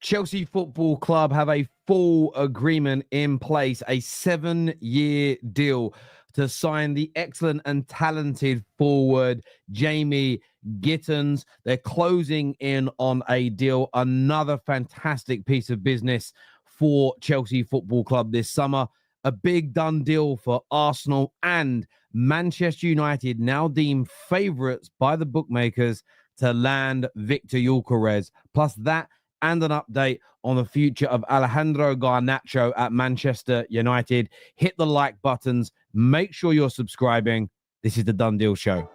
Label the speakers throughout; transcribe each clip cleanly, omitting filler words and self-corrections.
Speaker 1: Chelsea Football Club have a full agreement in place, a 7-year deal to sign the excellent and talented forward Jamie Gittens. They're closing in on a deal, another fantastic piece of business for Chelsea Football Club this summer. A big done deal for Arsenal, and Manchester United now deemed favourites by the bookmakers to land Victor Gyokeres. Plus that and an update on the future of Alejandro Garnacho at Manchester United. Hit the like buttons. Make sure you're subscribing. This is the Done Deal Show.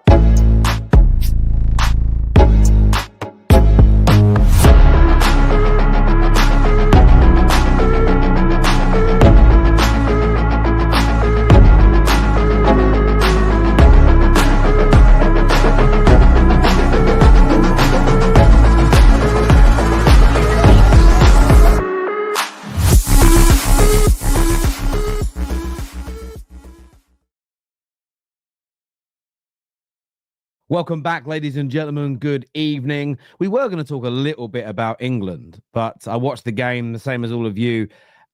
Speaker 1: Welcome back, ladies and gentlemen. Good evening. We were going to talk a little bit about England, but I watched the game the same as all of you,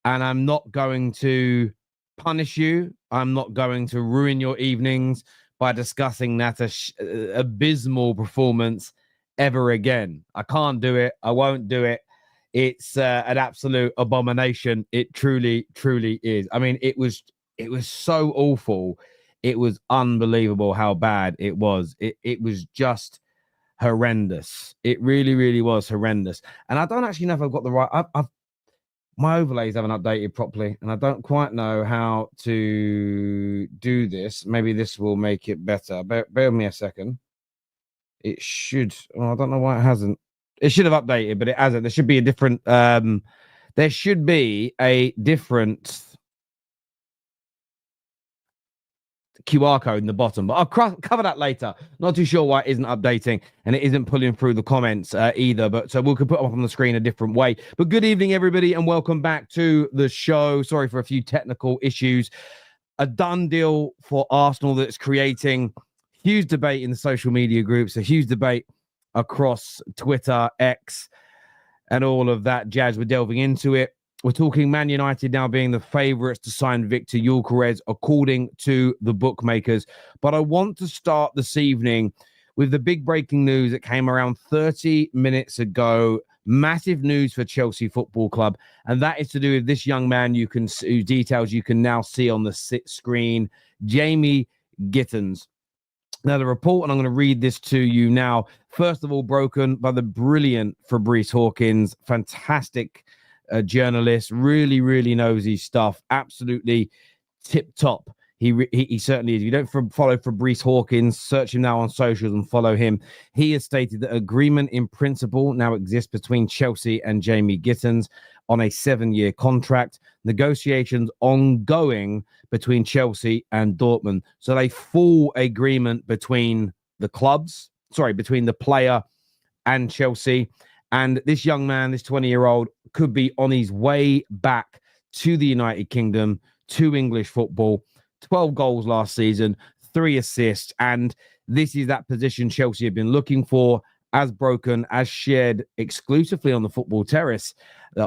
Speaker 1: and I'm not going to punish you. I'm not going to ruin your evenings by discussing that abysmal performance ever again. I can't do it. I won't do it. It's an absolute abomination. It truly, truly is. I mean, it was so awful. It was unbelievable how bad it was. It was just horrendous. It really, really was horrendous. And I don't actually know if I've got the right... my overlays haven't updated properly, and I don't quite know how to do this. Maybe this will make it better. Bear with me a second. It should... Well, I don't know why it hasn't. It should have updated, but it hasn't. There should be a different... there should be a different... QR code in the bottom, but I'll cover that later. Not too sure why it isn't updating, and it isn't pulling through the comments either, but so we could put them up on the screen a different way. But good evening, everybody, and welcome back to the show. Sorry for a few technical issues. A done deal for Arsenal that's creating huge debate in the social media groups, a huge debate across Twitter, X, and all of that jazz. We're delving into it. We're talking Man United now being the favourites to sign Victor Gyokeres, according to the bookmakers. But I want to start this evening with the big breaking news that came around 30 minutes ago. Massive news for Chelsea Football Club, and that is to do with this young man whose details you can now see on the screen, Jamie Gittens. Now, the report, and I'm going to read this to you now, first of all, broken by the brilliant Fabrice Hawkins, fantastic journalist, really, really knows his stuff. Absolutely tip top. He certainly is. If you don't follow Fabrice Hawkins, search him now on socials and follow him. He has stated that agreement in principle now exists between Chelsea and Jamie Gittens on a 7-year contract. Negotiations ongoing between Chelsea and Dortmund. So a full agreement between the clubs, between the player and Chelsea. And this young man, this 20-year-old, could be on his way back to the United Kingdom, to English football. 12 goals last season, 3 assists. And this is that position Chelsea have been looking for, as broken, as shared exclusively on the Football Terrace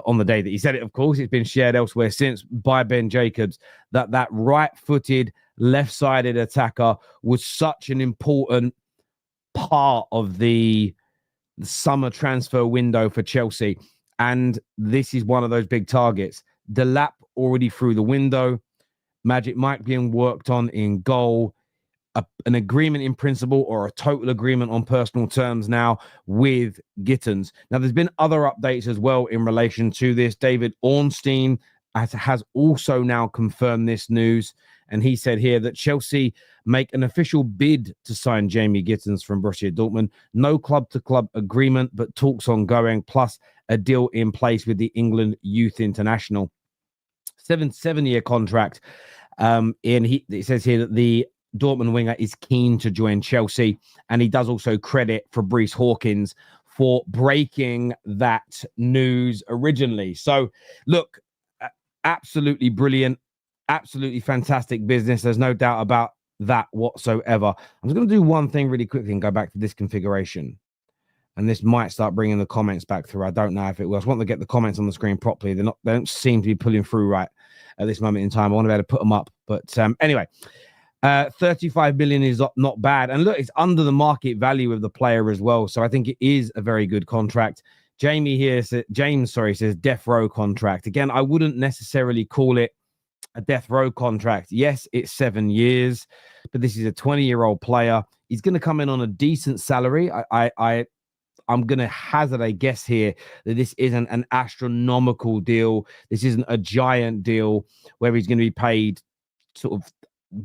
Speaker 1: on the day that he said it. Of course, it's been shared elsewhere since by Ben Jacobs, that right-footed, left-sided attacker was such an important part of the summer transfer window for Chelsea, and this is one of those big targets. Delap already through the window, Magic Mike being worked on in goal, an agreement in principle or a total agreement on personal terms now with Gittens. Now, there's been other updates as well in relation to this. David Ornstein has also now confirmed this news, and he said here that Chelsea make an official bid to sign Jamie Gittens from Borussia Dortmund. No club-to-club agreement, but talks ongoing, plus a deal in place with the England Youth International. 7-year contract. And it says here that the Dortmund winger is keen to join Chelsea, and he does also credit Fabrice Hawkins for breaking that news originally. So, look, absolutely brilliant, absolutely fantastic business. There's no doubt about that whatsoever. I'm just going to do one thing really quickly and go back to this configuration. And this might start bringing the comments back through. I don't know if it will. I just want to get the comments on the screen properly. They don't seem to be pulling through right at this moment in time. I want to be able to put them up. But anyway, 35 million is not bad. And look, it's under the market value of the player as well. So I think it is a very good contract. James says death row contract. Again, I wouldn't necessarily call it a death row contract. Yes, it's 7 years, but this is a 20-year-old player. He's going to come in on a decent salary. I'm going to hazard a guess here that this isn't an astronomical deal. This isn't a giant deal where he's going to be paid sort of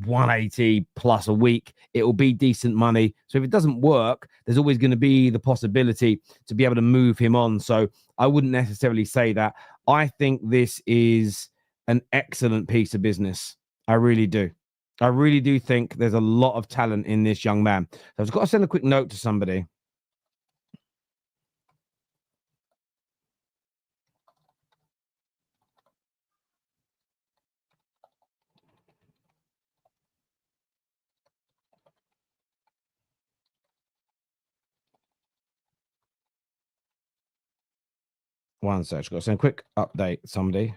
Speaker 1: 180 plus a week. It will be decent money. So if it doesn't work, there's always going to be the possibility to be able to move him on. So I wouldn't necessarily say that. I think this is an excellent piece of business. I really do. I really do think there's a lot of talent in this young man. So I've got to send a quick note to somebody. One sec. Got to send a quick update to somebody.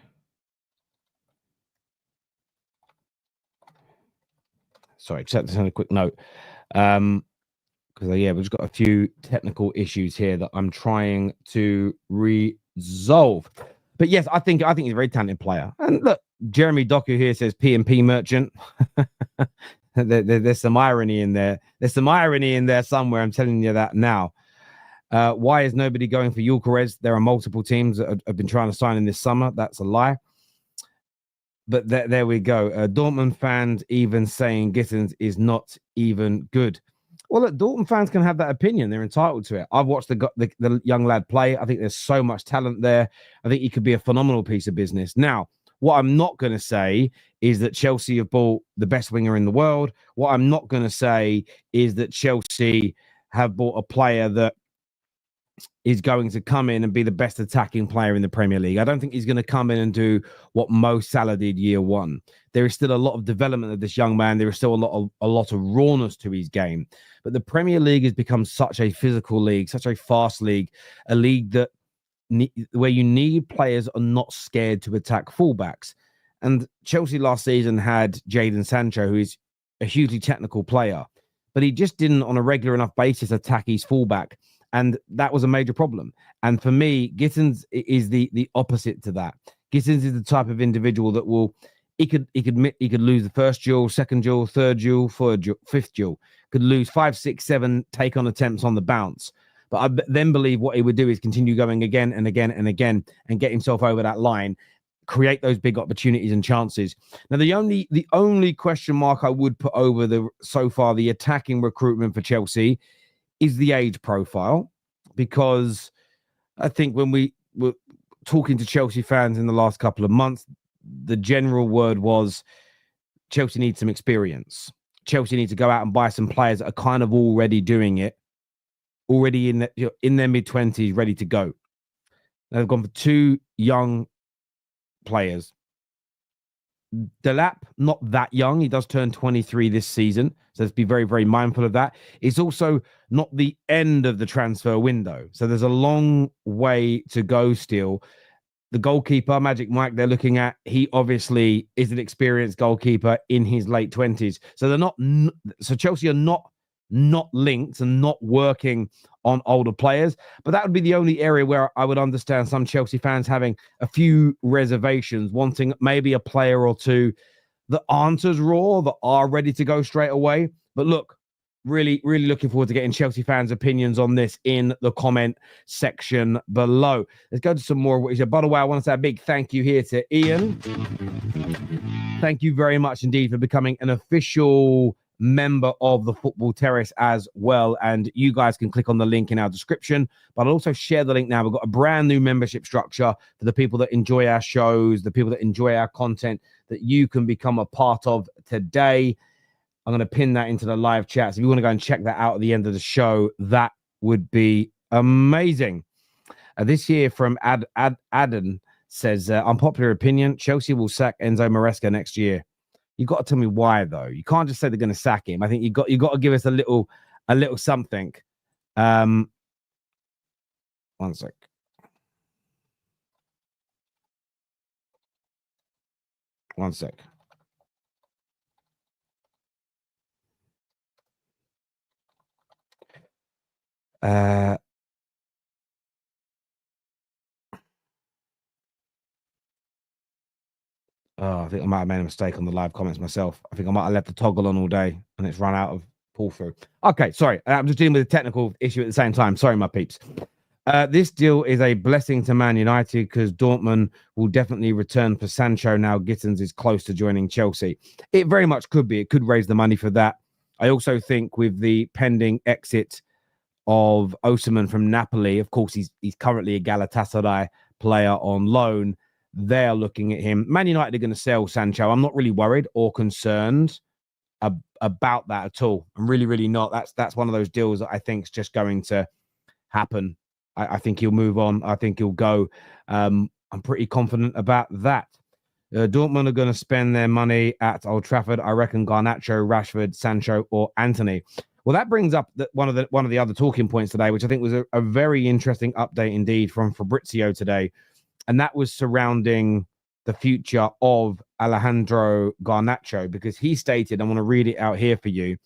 Speaker 1: Sorry, just had to send a quick note. Because we've just got a few technical issues here that I'm trying to resolve. But yes, I think he's a very talented player. And look, Jeremy Doku here says P&P merchant. There's some irony in there. There's some irony in there somewhere. I'm telling you that now. Why is nobody going for Gyokeres? There are multiple teams that have been trying to sign in this summer. That's a lie. But there we go. Dortmund fans even saying Gittens is not even good. Well, look, Dortmund fans can have that opinion. They're entitled to it. I've watched the young lad play. I think there's so much talent there. I think he could be a phenomenal piece of business. Now, what I'm not going to say is that Chelsea have bought the best winger in the world. What I'm not going to say is that Chelsea have bought a player that is going to come in and be the best attacking player in the Premier League. I don't think he's going to come in and do what Mo Salah did year one. There is still a lot of development of this young man. There is still a lot of rawness to his game. But the Premier League has become such a physical league, such a fast league, a league that where you need players are not scared to attack fullbacks. And Chelsea last season had Jadon Sancho, who is a hugely technical player, but he just didn't on a regular enough basis attack his fullback. And that was a major problem. And for me, Gittens is the opposite to that. Gittens is the type of individual that he could lose the first duel, second duel, third duel, fifth duel. Could lose 5, 6, 7 take-on attempts on the bounce. But I then believe what he would do is continue going again and again and again and get himself over that line, create those big opportunities and chances. Now, the only question mark I would put over the attacking recruitment for Chelsea is the age profile, because I think when we were talking to Chelsea fans in the last couple of months, the general word was Chelsea needs some experience. Chelsea needs to go out and buy some players that are kind of already doing it, already in their mid-20s, ready to go. Now, they've gone for 2 young players. Delap, not that young. He does turn 23 this season. So let's be very, very mindful of that. It's also not the end of the transfer window. So there's a long way to go still. The goalkeeper, Magic Mike, they're looking at, he obviously is an experienced goalkeeper in his late 20s. So they're not, so Chelsea are not linked and not working on older players. But that would be the only area where I would understand some Chelsea fans having a few reservations, wanting maybe a player or two that aren't as raw, that are ready to go straight away. But look, really, really looking forward to getting Chelsea fans' opinions on this in the comment section below. Let's go to some more of what he said. By the way, I want to say a big thank you here to Ian. Thank you very much indeed for becoming an official member of the Football Terrace as well. And you guys can click on the link in our description, but I'll also share the link now. We've got a brand new membership structure for the people that enjoy our shows, the people that enjoy our content, that you can become a part of today. I'm going to pin that into the live chat. So if you want to go and check that out at the end of the show, that would be amazing. This year from Adam says, unpopular opinion, Chelsea will sack Enzo Maresca next year. You got to tell me why, though. You can't just say they're going to sack him. I think you got to give us a little something. One sec. One sec. Oh, I think I might have made a mistake on the live comments myself. I think I might have left the toggle on all day and it's run out of pull through. Okay, sorry. I'm just dealing with a technical issue at the same time. Sorry, my peeps. This deal is a blessing to Man United because Dortmund will definitely return for Sancho now Gittens is close to joining Chelsea. It very much could be. It could raise the money for that. I also think with the pending exit of Osimhen from Napoli, of course, he's currently a Galatasaray player on loan. They're looking at him. Man United are going to sell Sancho. I'm not really worried or concerned about that at all. I'm really, really not. That's one of those deals that I think is just going to happen. I think he'll move on. I think he'll go. I'm pretty confident about that. Dortmund are going to spend their money at Old Trafford. I reckon Garnacho, Rashford, Sancho, or Anthony. Well, that brings up one of the other talking points today, which I think was a very interesting update indeed from Fabrizio today. And that was surrounding the future of Alejandro Garnacho, because he stated, I want to read it out here for you,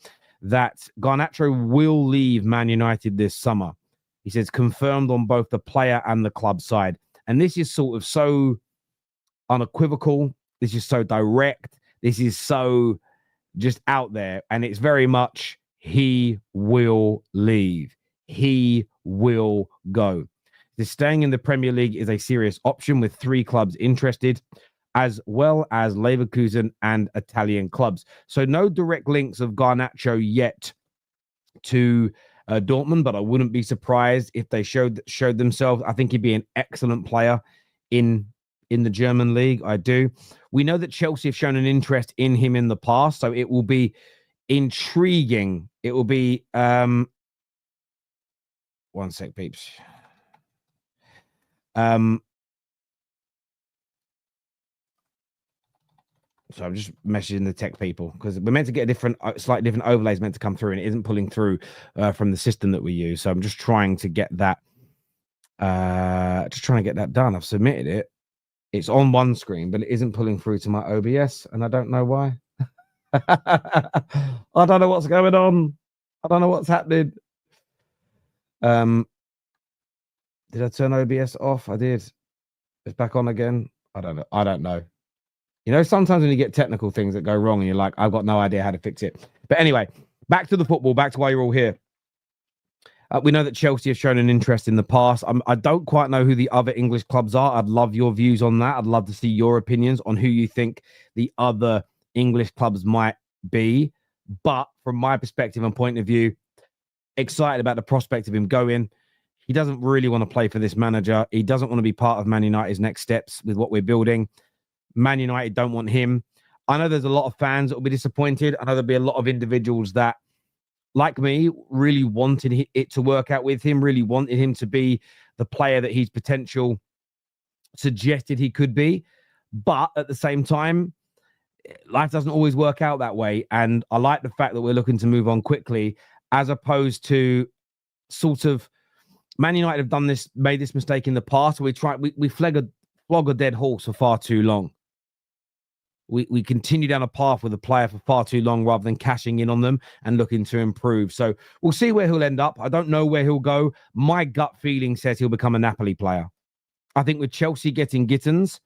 Speaker 1: that Garnacho will leave Man United this summer. He says, confirmed on both the player and the club side. And this is sort of so unequivocal. This is so direct. This is so just out there. And it's very much, he will leave. He will go. Staying in the Premier League is a serious option with 3 clubs interested, as well as Leverkusen and Italian clubs. So no direct links of Garnacho yet to Dortmund, but I wouldn't be surprised if they showed themselves. I think he'd be an excellent player in the German league. I do. We know that Chelsea have shown an interest in him in the past, so it will be intriguing. It will be one sec, peeps. So I'm just messaging the tech people because we're meant to get a different, slightly different overlays meant to come through, and it isn't pulling through from the system that we use. So I'm just trying to get that, done. I've submitted it. It's on one screen, but it isn't pulling through to my OBS, and I don't know why. I don't know what's going on. I don't know what's happening. Did I turn OBS off? I did. It's back on again. I don't know. You know, sometimes when you get technical things that go wrong and you're like, I've got no idea how to fix it. But anyway, back to the football, back to why you're all here. We know that Chelsea have shown an interest in the past. I don't quite know who the other English clubs are. I'd love your views on that. I'd love to see your opinions on who you think the other English clubs might be. But from my perspective and point of view, excited about the prospect of him going. He doesn't really want to play for this manager. He doesn't want to be part of Man United's next steps with what we're building. Man United don't want him. I know there's a lot of fans that will be disappointed. I know there'll be a lot of individuals that, like me, really wanted it to work out with him, really wanted him to be the player that his potential suggested he could be. But at the same time, life doesn't always work out that way. And I like the fact that we're looking to move on quickly, as opposed to sort of Man United have done this, made this mistake in the past. We flog a dead horse for far too long. We continue down a path with a player for far too long rather than cashing in on them and looking to improve. So we'll see where he'll end up. I don't know where he'll go. My gut feeling says he'll become a Napoli player. I think with Chelsea getting Gittens,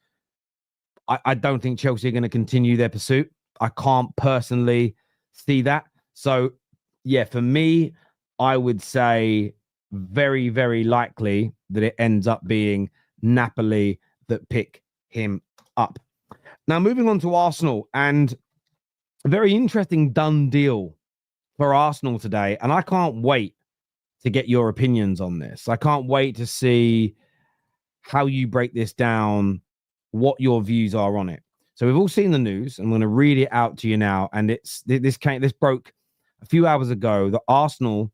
Speaker 1: I don't think Chelsea are going to continue their pursuit. I can't personally see that. So, yeah, for me, I would say very, very likely that it ends up being Napoli that pick him up. Now, moving on to Arsenal, and a very interesting done deal for Arsenal today. And I can't wait to get your opinions on this. I can't wait to see how you break this down, what your views are on it. So we've all seen the news. I'm going to read it out to you now. And this broke a few hours ago that Arsenal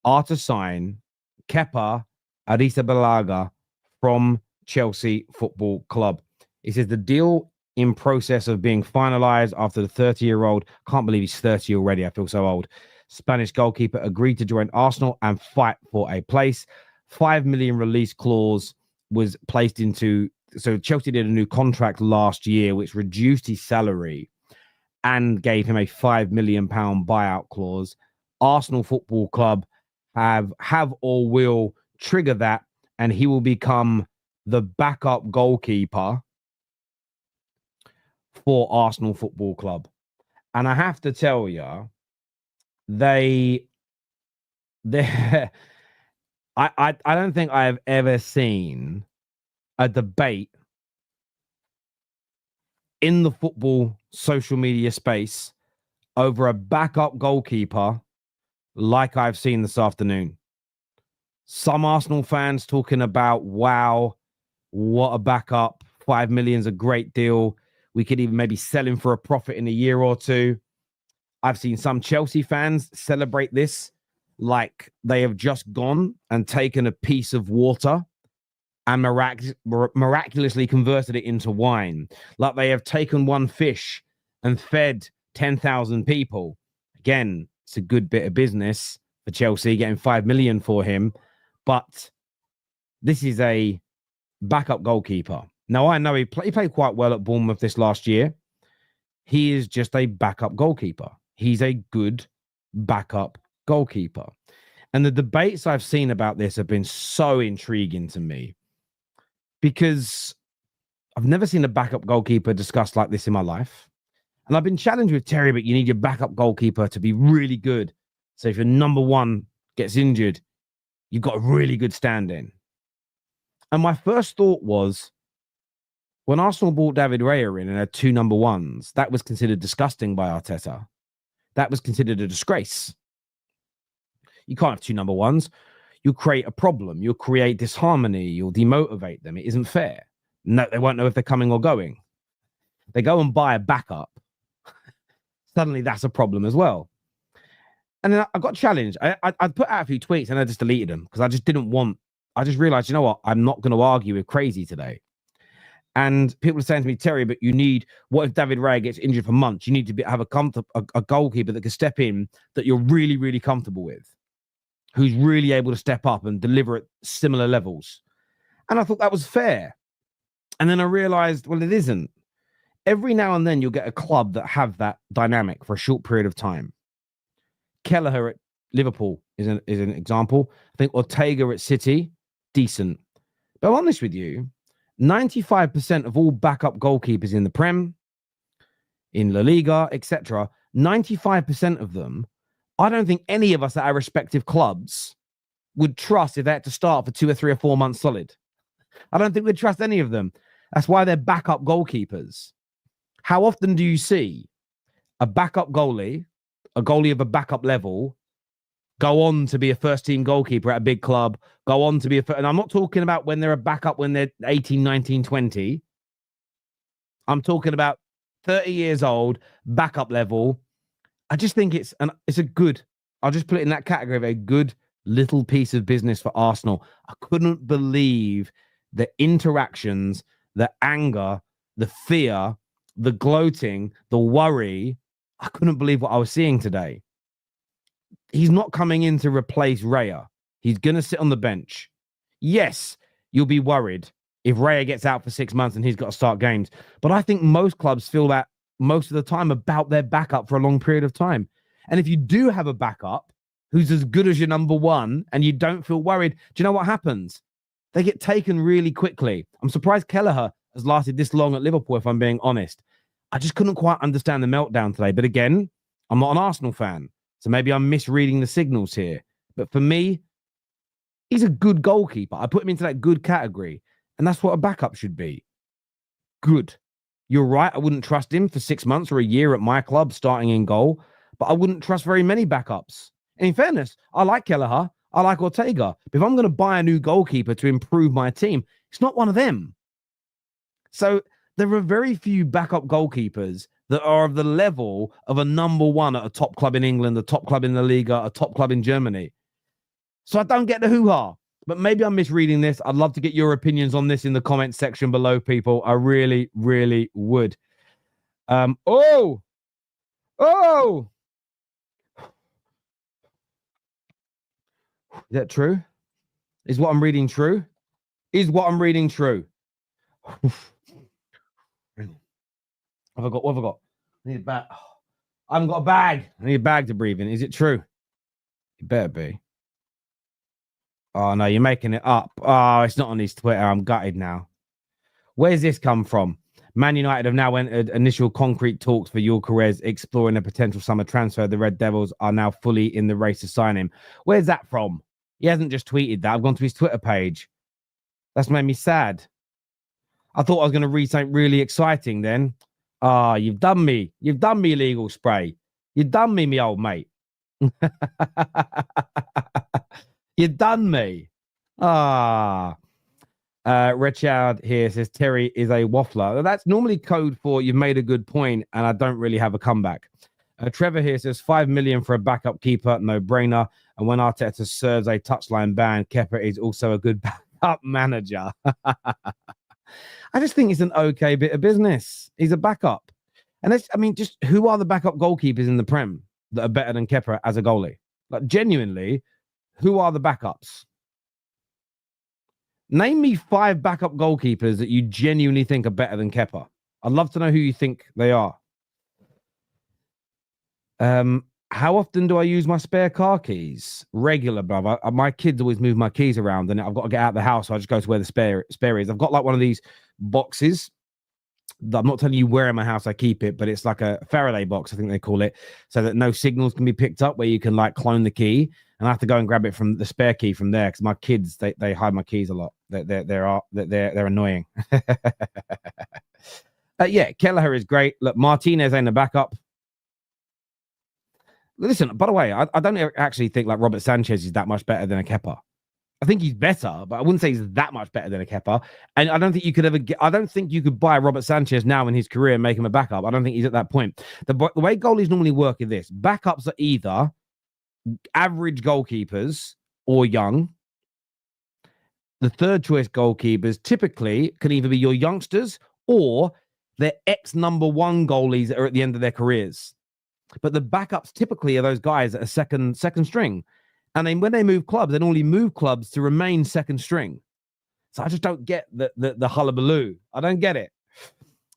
Speaker 1: are to sign Kepa Arrizabalaga from Chelsea Football Club. It says the deal in process of being finalized after the 30-year-old, can't believe he's 30 already, I feel so old, Spanish goalkeeper agreed to join Arsenal and fight for a place. 5 million release clause was placed into. So Chelsea did a new contract last year, which reduced his salary and gave him a £5 million buyout clause. Arsenal Football Club have or will trigger that, and he will become the backup goalkeeper for Arsenal Football Club. And I have to tell you, I don't think I have ever seen a debate in the football social media space over a backup goalkeeper like I've seen this afternoon. Some Arsenal fans talking about, wow, what a backup. 5 million's a great deal. We could even maybe sell him for a profit in a year or two. I've seen some Chelsea fans celebrate this like they have just gone and taken a piece of water and miraculously converted it into wine. Like they have taken one fish and fed 10,000 people. Again, it's a good bit of business for Chelsea, getting 5 million for him. But this is a backup goalkeeper. Now, I know he played quite well at Bournemouth this last year. He is just a backup goalkeeper. He's a good backup goalkeeper. And the debates I've seen about this have been so intriguing to me because I've never seen a backup goalkeeper discussed like this in my life. And I've been challenged with Terry, but you need your backup goalkeeper to be really good. So if your number one gets injured, you've got a really good stand-in. And my first thought was, when Arsenal bought David Raya in and had 2 number ones, that was considered disgusting by Arteta. That was considered a disgrace. You can't have 2 number ones. You'll create a problem. You'll create disharmony. You'll demotivate them. It isn't fair. No, they won't know if they're coming or going. They go and buy a backup. Suddenly that's a problem as well. And then I got challenged. I put out a few tweets and I just deleted them because I just realized, you know what? I'm not going to argue with crazy today. And people are saying to me, Terry, but what if David Raya gets injured for months? You need to have a goalkeeper that can step in that you're really, really comfortable with, who's really able to step up and deliver at similar levels. And I thought that was fair. And then I realized, well, it isn't. Every now and then you'll get a club that have that dynamic for a short period of time. Kelleher at Liverpool is an example. I think Ortega at City, decent. But I'm honest with you, 95% of all backup goalkeepers in the Prem, in La Liga, etc., 95% of them, I don't think any of us at our respective clubs would trust if they had to start for 2 or 3 or 4 months solid. I don't think we'd trust any of them. That's why they're backup goalkeepers. How often do you see a backup goalie, a goalie of a backup level, go on to be a first-team goalkeeper at a big club, go on to be and I'm not talking about when they're a backup when they're 18, 19, 20. I'm talking about 30 years old, backup level. I just think it's a good, I'll just put it in that category of a good little piece of business for Arsenal. I couldn't believe the interactions, the anger, the fear, the gloating, the worry. I couldn't believe what I was seeing today. He's not coming in to replace Raya. He's going to sit on the bench. Yes, you'll be worried if Raya gets out for 6 months and he's got to start games. But I think most clubs feel that most of the time about their backup for a long period of time. And if you do have a backup who's as good as your number one and you don't feel worried, do you know what happens? They get taken really quickly. I'm surprised Kelleher has lasted this long at Liverpool, if I'm being honest. I just couldn't quite understand the meltdown today. But again, I'm not an Arsenal fan, so maybe I'm misreading the signals here. But for me, he's a good goalkeeper. I put him into that good category, and that's what a backup should be. Good. You're right, I wouldn't trust him for 6 months or a year at my club starting in goal, but I wouldn't trust very many backups. And in fairness, I like Kelleher, I like Ortega. But if I'm going to buy a new goalkeeper to improve my team, it's not one of them. So there are very few backup goalkeepers that are of the level of a number one at a top club in England, a top club in the Liga, a top club in Germany. So I don't get the hoo-ha. But maybe I'm misreading this. I'd love to get your opinions on this in the comments section below, people. I really, really would. Oh! Is that true? Is what I'm reading true? Is what I'm reading true? What have I got? I need a bag. I haven't got a bag. I need a bag to breathe in. Is it true? It better be. Oh, no, you're making it up. Oh, it's not on his Twitter. I'm gutted now. Where's this come from? Man United have now entered initial concrete talks for Gyokeres, exploring a potential summer transfer. The Red Devils are now fully in the race to sign him. Where's that from? He hasn't just tweeted that. I've gone to his Twitter page. That's made me sad. I thought I was going to read something really exciting then. Ah, you've done me. You've done me, legal spray. You've done me, me old mate. You've done me. Ah. Richard here says Terry is a waffler. That's normally code for you've made a good point and I don't really have a comeback. Trevor here says 5 million for a backup keeper, no brainer. And when Arteta serves a touchline ban, Kepa is also a good backup manager. I just think it's an okay bit of business. He's a backup. And it's, I mean, just who are the backup goalkeepers in the Prem that are better than Kepa as a goalie? Like, genuinely, who are the backups? Name me 5 backup goalkeepers that you genuinely think are better than Kepa. I'd love to know who you think they are. How often do I use my spare car keys? Regular, brother. My kids always move my keys around and I've got to get out of the house, so I just go to where the spare is. I've got like one of these boxes. I'm not telling you where in my house I keep it, but it's like a Faraday box, I think they call it, so that no signals can be picked up, where you can like clone the key. And I have to go and grab it from the spare key from there because my kids they hide my keys a lot. They're annoying. Yeah, Kelleher is great. Look, Martinez ain't a backup. Listen, by the way, I don't actually think like Robert Sanchez is that much better than a Kepa. I think he's better, but I wouldn't say he's that much better than a Kepa. And I don't think you could ever I don't think you could buy Robert Sanchez now in his career and make him a backup. I don't think he's at that point. The way goalies normally work is this: backups are either average goalkeepers or young. The third choice goalkeepers typically can either be your youngsters or their ex-number 1 goalies that are at the end of their careers. But the backups typically are those guys that are second string. And then when they move clubs, they normally move clubs to remain second string. So I just don't get the hullabaloo. I don't get it.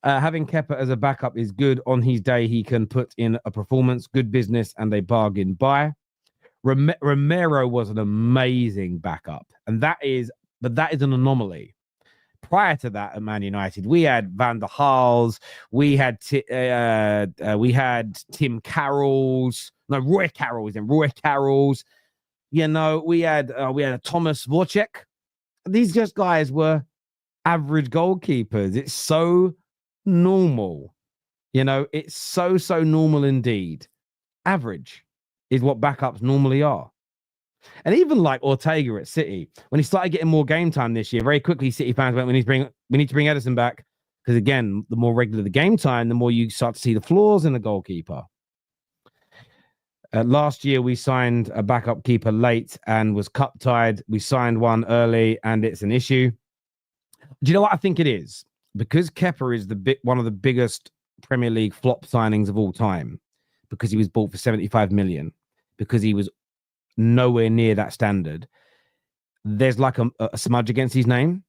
Speaker 1: Having Kepa as a backup is good. On his day, he can put in a performance, good business, and a bargain buy. Romero was an amazing backup. And that is an anomaly. Prior to that at Man United, we had Van der Haals, we had Tim Carrolls, Roy Carrolls. You know, we had a Thomas Vorcek. These just guys were average goalkeepers. It's so normal. You know, it's so normal indeed. Average is what backups normally are. And even like Ortega at City, when he started getting more game time this year, very quickly City fans went, we need to bring Edison back. Because again, the more regular the game time, the more you start to see the flaws in the goalkeeper. Last year, we signed a backup keeper late and was cup tied. We signed one early and it's an issue. Do you know what I think it is? Because Kepa is one of the biggest Premier League flop signings of all time, because he was bought for 75 million, because he was nowhere near that standard. There's like a smudge against his name.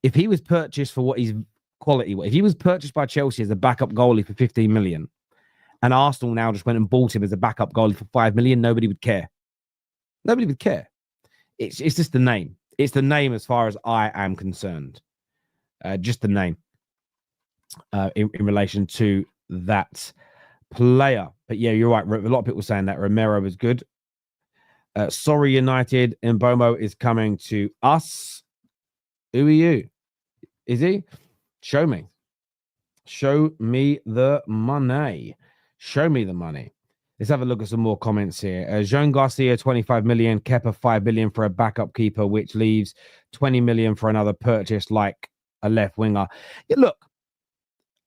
Speaker 1: If he was purchased for what his quality was, if he was purchased by Chelsea as a backup goalie for 15 million, and Arsenal now just went and bought him as a backup goalie for 5 million, nobody would care. Nobody would care. It's just the name. It's the name as far as I am concerned. Just the name in relation to that player. But yeah, you're right. A lot of people saying that Romero was good. Sorry, United. Mbomo is coming to us. Who are you? Is he? Show me. Show me the money. Show me the money. Let's have a look at some more comments here. Jean Garcia, 25 million. Kepa, 5 billion for a backup keeper, which leaves 20 million for another purchase like a left winger. Yeah, look,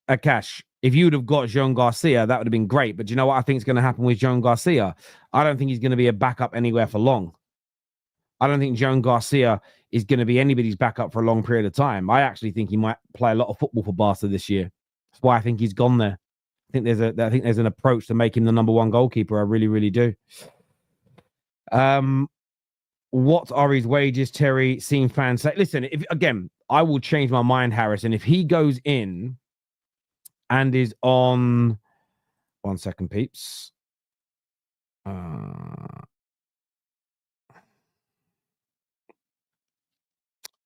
Speaker 1: Akash, if you would have got Jean Garcia, that would have been great. But do you know what I think is going to happen with Jean Garcia? I don't think he's going to be a backup anywhere for long. I don't think Jean Garcia is going to be anybody's backup for a long period of time. I actually think he might play a lot of football for Barca this year. That's why I think he's gone there. I think there's an approach to make him the number 1 goalkeeper. I really, really do. What are his wages, Terry? Seen fans say, listen, if again, I will change my mind, Harrison. If he goes in and is on 1 second, peeps.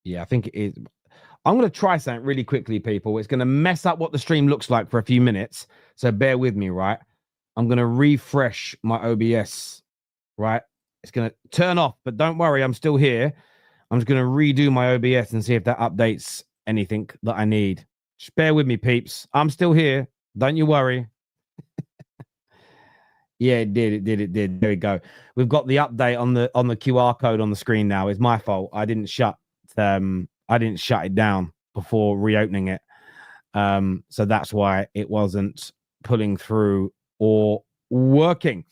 Speaker 1: Yeah, I think it is. I'm going to try something really quickly, people. It's going to mess up what the stream looks like for a few minutes. So bear with me, right? I'm going to refresh my OBS, right? It's going to turn off, but don't worry, I'm still here. I'm just going to redo my OBS and see if that updates anything that I need. Just bear with me, peeps. I'm still here. Don't you worry. Yeah, it did. There we go. We've got the update on the QR code on the screen now. It's my fault. I didn't shut it down before reopening it. So that's why it wasn't pulling through or working.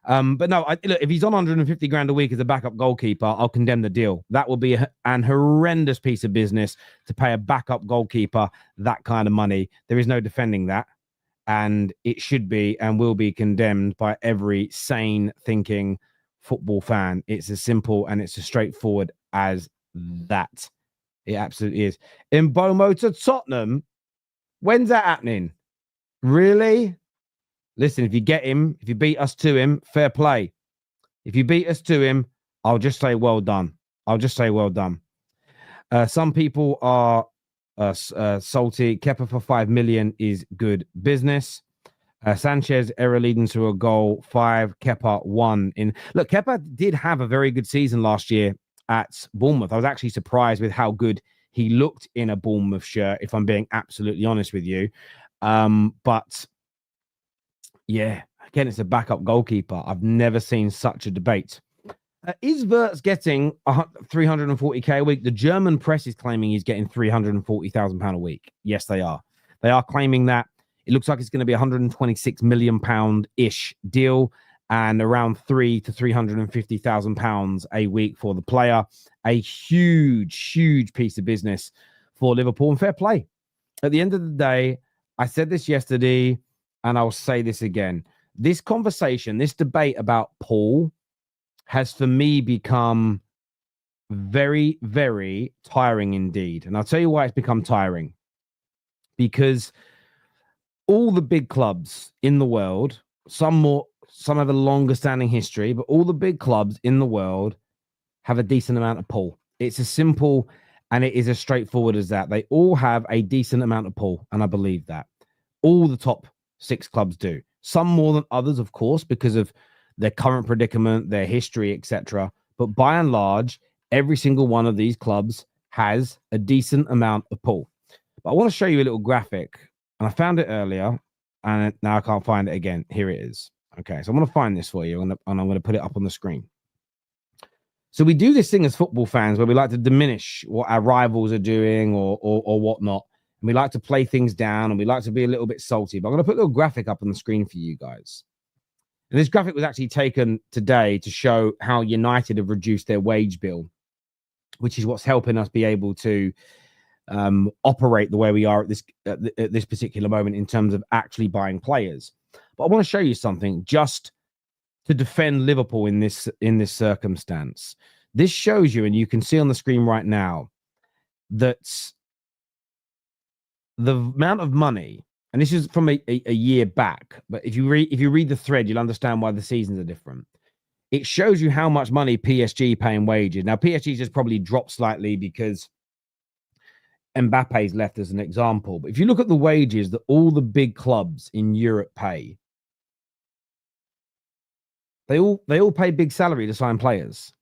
Speaker 1: But no, look, if he's on 150 grand a week as a backup goalkeeper, I'll condemn the deal. That will be an horrendous piece of business to pay a backup goalkeeper that kind of money. There is no defending that. And it should be and will be condemned by every sane thinking football fan. It's as simple and it's as straightforward as that. It absolutely is. In Bomo to Tottenham, when's that happening? Really? Listen, if you get him, if you beat us to him, fair play. If you beat us to him, I'll just say well done. Some people are salty. Kepa for 5 million is good business. Sanchez error leading to a goal. 5. Kepa 1 in. Look, Kepa did have a very good season last year at Bournemouth. I was actually surprised with how good he looked in a Bournemouth shirt, if I'm being absolutely honest with you. But yeah, again, it's a backup goalkeeper. I've never seen such a debate. Is Wirtz getting 340k a week? The German press is claiming he's getting £340,000 a week. Yes, they are. They are claiming that. It looks like it's going to be £126 million-ish deal and around £300,000 to £350,000 a week for the player. A huge, huge piece of business for Liverpool, and fair play. At the end of the day, I said this yesterday, and I'll say this again. This conversation, this debate about Paul has for me become very, very tiring indeed. And I'll tell you why it's become tiring. Because all the big clubs in the world, some have a longer standing history, but all the big clubs in the world have a decent amount of pull. It's as simple and it is as straightforward as that. They all have a decent amount of pull, and I believe that. All the top 6 clubs do. Some more than others, of course, because of their current predicament, their history, etc. But by and large, every single one of these clubs has a decent amount of pull. But I want to show you a little graphic, and I found it earlier, and now I can't find it again. Here it is. Okay, so I'm going to find this for you, and I'm going to put it up on the screen. So we do this thing as football fans where we like to diminish what our rivals are doing or whatnot. And we like to play things down, and we like to be a little bit salty. But I'm going to put a little graphic up on the screen for you guys. And this graphic was actually taken today to show how United have reduced their wage bill, which is what's helping us be able to operate the way we are at this particular moment in terms of actually buying players. But I want to show you something just to defend Liverpool in this circumstance. This shows you, and you can see on the screen right now, that the amount of money, and this is from a year back, but if you read the thread, you'll understand why the seasons are different. It shows you how much money PSG paying wages. Now, PSG just probably dropped slightly because Mbappe's left as an example. But if you look at the wages that all the big clubs in Europe pay, they all pay big salary to sign players.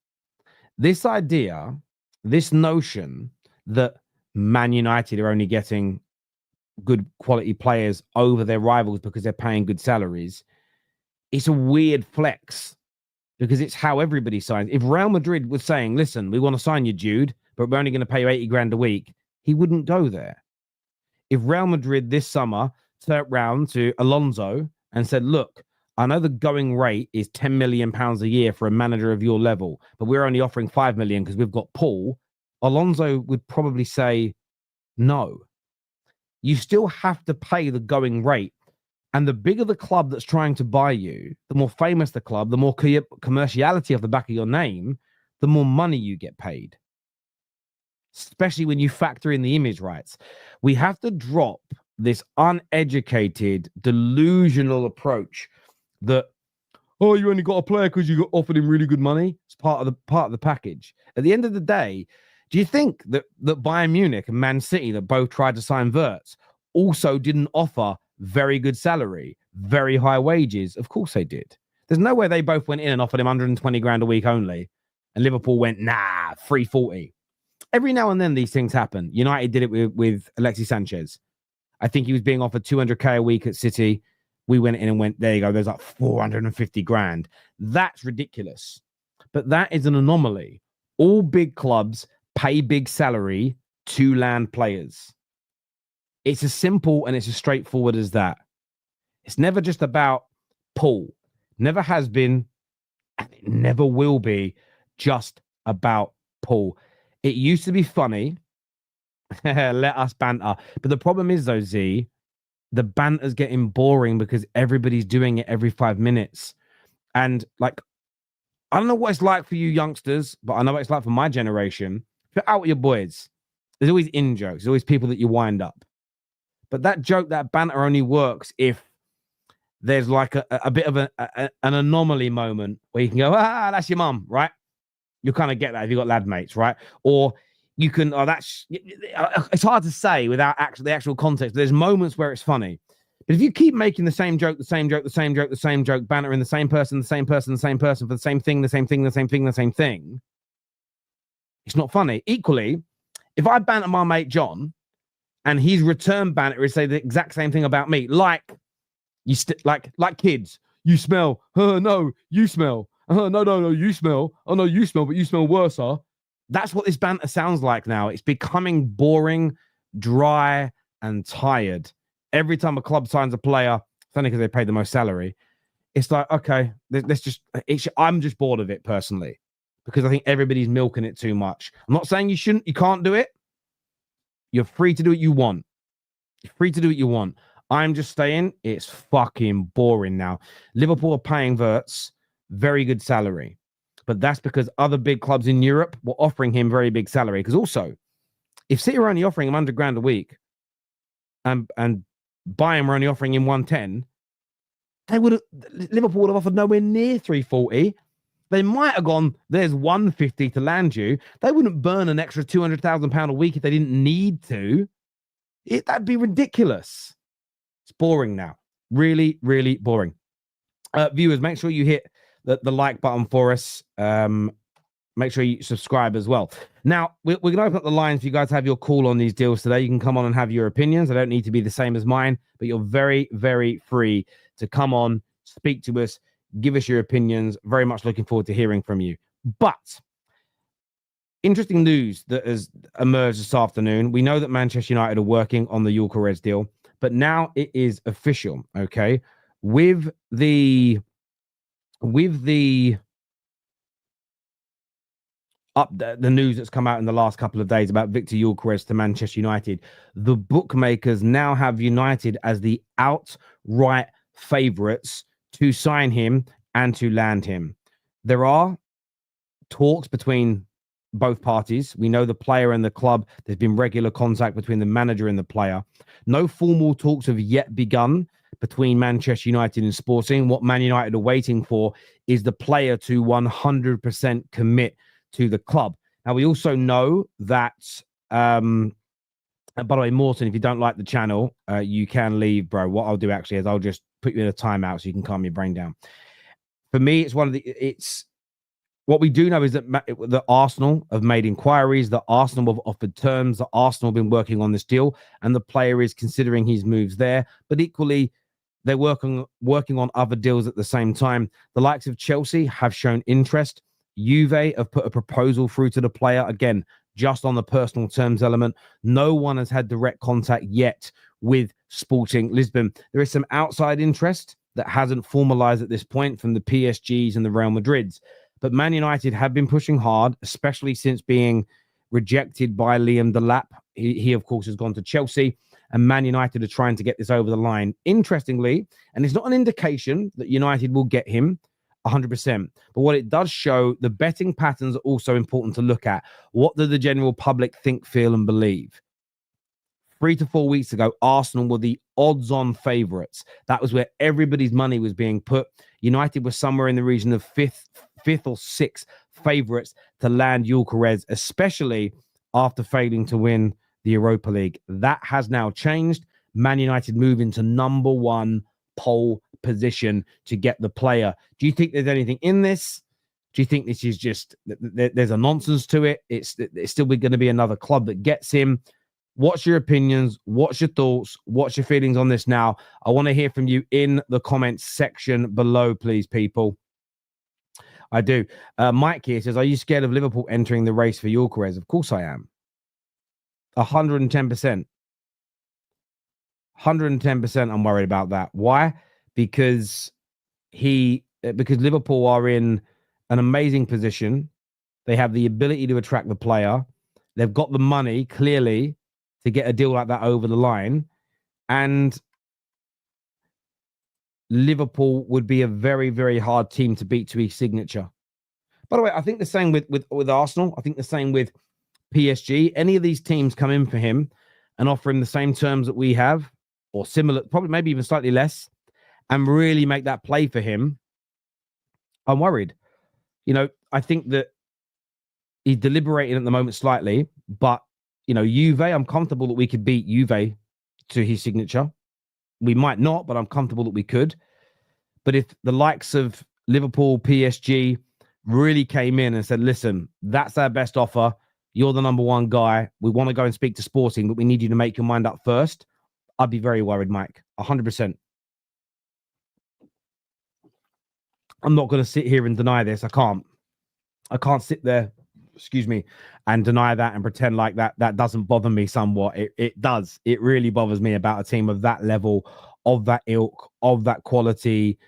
Speaker 1: This idea, this notion that Man United are only getting good quality players over their rivals because they're paying good salaries, it's a weird flex because it's how everybody signs. If Real Madrid was saying, listen, we want to sign you, Jude, but we're only going to pay you 80 grand a week, he wouldn't go there. If Real Madrid this summer turned round to Alonso and said, look, I know the going rate is £10 million a year for a manager of your level, but we're only offering 5 million because we've got Paul, Alonso would probably say no. You still have to pay the going rate. And the bigger the club that's trying to buy you, the more famous the club, the more commerciality off the back of your name, the more money you get paid, especially when you factor in the image rights. We have to drop this uneducated, delusional approach that, oh, you only got a player because you got offered him really good money. It's part of the package. At the end of the day, do you think that Bayern Munich and Man City, that both tried to sign Wirtz, also didn't offer very good salary, very high wages? Of course they did. There's no way they both went in and offered him 120 grand a week only, and Liverpool went, nah, 340. Every now and then these things happen. United did it with Alexis Sanchez. I think he was being offered 200k a week at City. We went in and went, there you go, there's like 450 grand. That's ridiculous. But that is an anomaly. All big clubs pay big salary to land players. It's as simple and it's as straightforward as that. It's never just about pull. Never has been, and it never will be just about pull. It used to be funny. Let us banter. But the problem is, though, Z, the banter's getting boring because everybody's doing it every 5 minutes. And like, I don't know what it's like for you youngsters, but I know what it's like for my generation. If you're out with your boys, there's always in jokes. There's always people that you wind up. But that joke, that banter only works if there's like a bit of an anomaly moment where you can go, that's your mum, right? You kind of get that if you've got lad mates, right? Or you can, it's hard to say without the actual context. There's moments where it's funny. But if you keep making the same joke, bantering the same person for the same thing, it's not funny. Equally, if I banter my mate John and his return banter is say the exact same thing about me, like like kids, you smell. Oh no, you smell. Oh no, you smell. Oh no, you smell, but you smell worse, huh? That's what this banter sounds like now. It's becoming boring, dry, and tired. Every time a club signs a player, it's only because they pay the most salary. It's like, okay, I'm just bored of it personally, because I think everybody's milking it too much. I'm not saying you can't do it. You're free to do what you want. I'm just saying it's fucking boring now. Liverpool are paying Wirtz very good salary, but that's because other big clubs in Europe were offering him very big salary. Because also, if City were only offering him 100 grand a week and Bayern were only offering him 110, Liverpool would have offered nowhere near 340. They might have gone, there's 150 to land you. They wouldn't burn an extra £200,000 a week if they didn't need to. That'd be ridiculous. It's boring now. Really, really boring. Viewers, make sure you hit the like button for us. Make sure you subscribe as well. Now, we're going to open up the lines for you guys to have your call on these deals today. You can come on and have your opinions. They don't need to be the same as mine, but you're very, very free to come on, speak to us, give us your opinions. Very much looking forward to hearing from you. But interesting news that has emerged this afternoon. We know that Manchester United are working on the Gyokeres deal, but now it is official, okay? With the news that's come out in the last couple of days about Victor Gyokeres to Manchester United, the bookmakers now have United as the outright favourites to sign him and to land him. There are talks between both parties. We know the player and the club. There's been regular contact between the manager and the player. No formal talks have yet begun between Manchester United and Sporting. What Man United are waiting for is the player to 100% commit to the club. Now, we also know that, by the way, Morton, if you don't like the channel, you can leave, bro. What I'll do actually is I'll just put you in a timeout so you can calm your brain down. For me, what we do know is that Arsenal have made inquiries, that Arsenal have offered terms, that Arsenal have been working on this deal, and the player is considering his moves there. But equally, they're working on other deals at the same time. The likes of Chelsea have shown interest. Juve have put a proposal through to the player, again, just on the personal terms element. No one has had direct contact yet with Sporting Lisbon. There is some outside interest that hasn't formalized at this point from the PSGs and the Real Madrids. But Man United have been pushing hard, especially since being rejected by Liam Delap. He, of course, has gone to Chelsea, and Man United are trying to get this over the line. Interestingly, and it's not an indication that United will get him, 100%. But what it does show, the betting patterns are also important to look at. What do the general public think, feel, and believe? 3 to 4 weeks ago, Arsenal were the odds-on favourites. That was where everybody's money was being put. United was somewhere in the region of fifth or sixth favourites to land Gyokeres, especially after failing to win the Europa League. That has now changed. Man United move into number one pole position to get the player. Do you think there's anything in this? Do you think this is just, there's a nonsense to it? It's still going to be another club that gets him. What's your opinions? What's your thoughts? What's your feelings on this now? I want to hear from you in the comments section below, please, people. I do. Mike here says, are you scared of Liverpool entering the race for Gyokeres? Of course I am. 110%. 110% I'm worried about that. Why? Because Liverpool are in an amazing position. They have the ability to attract the player. They've got the money, clearly, to get a deal like that over the line. And Liverpool would be a very, very hard team to beat to his signature. By the way, I think the same with Arsenal. I think the same with PSG. Any of these teams come in for him and offer him the same terms that we have, or similar, probably maybe even slightly less, and really make that play for him, I'm worried. I think that he's deliberating at the moment slightly, but, Juve, I'm comfortable that we could beat Juve to his signature. We might not, but I'm comfortable that we could. But if the likes of Liverpool, PSG really came in and said, listen, that's our best offer. You're the number one guy. We want to go and speak to Sporting, but we need you to make your mind up first. I'd be very worried, Mike. 100%. I'm not going to sit here and deny this. I can't sit there, and deny that and pretend like that doesn't bother me somewhat. It does. It really bothers me about a team of that level, of that ilk, of that quality,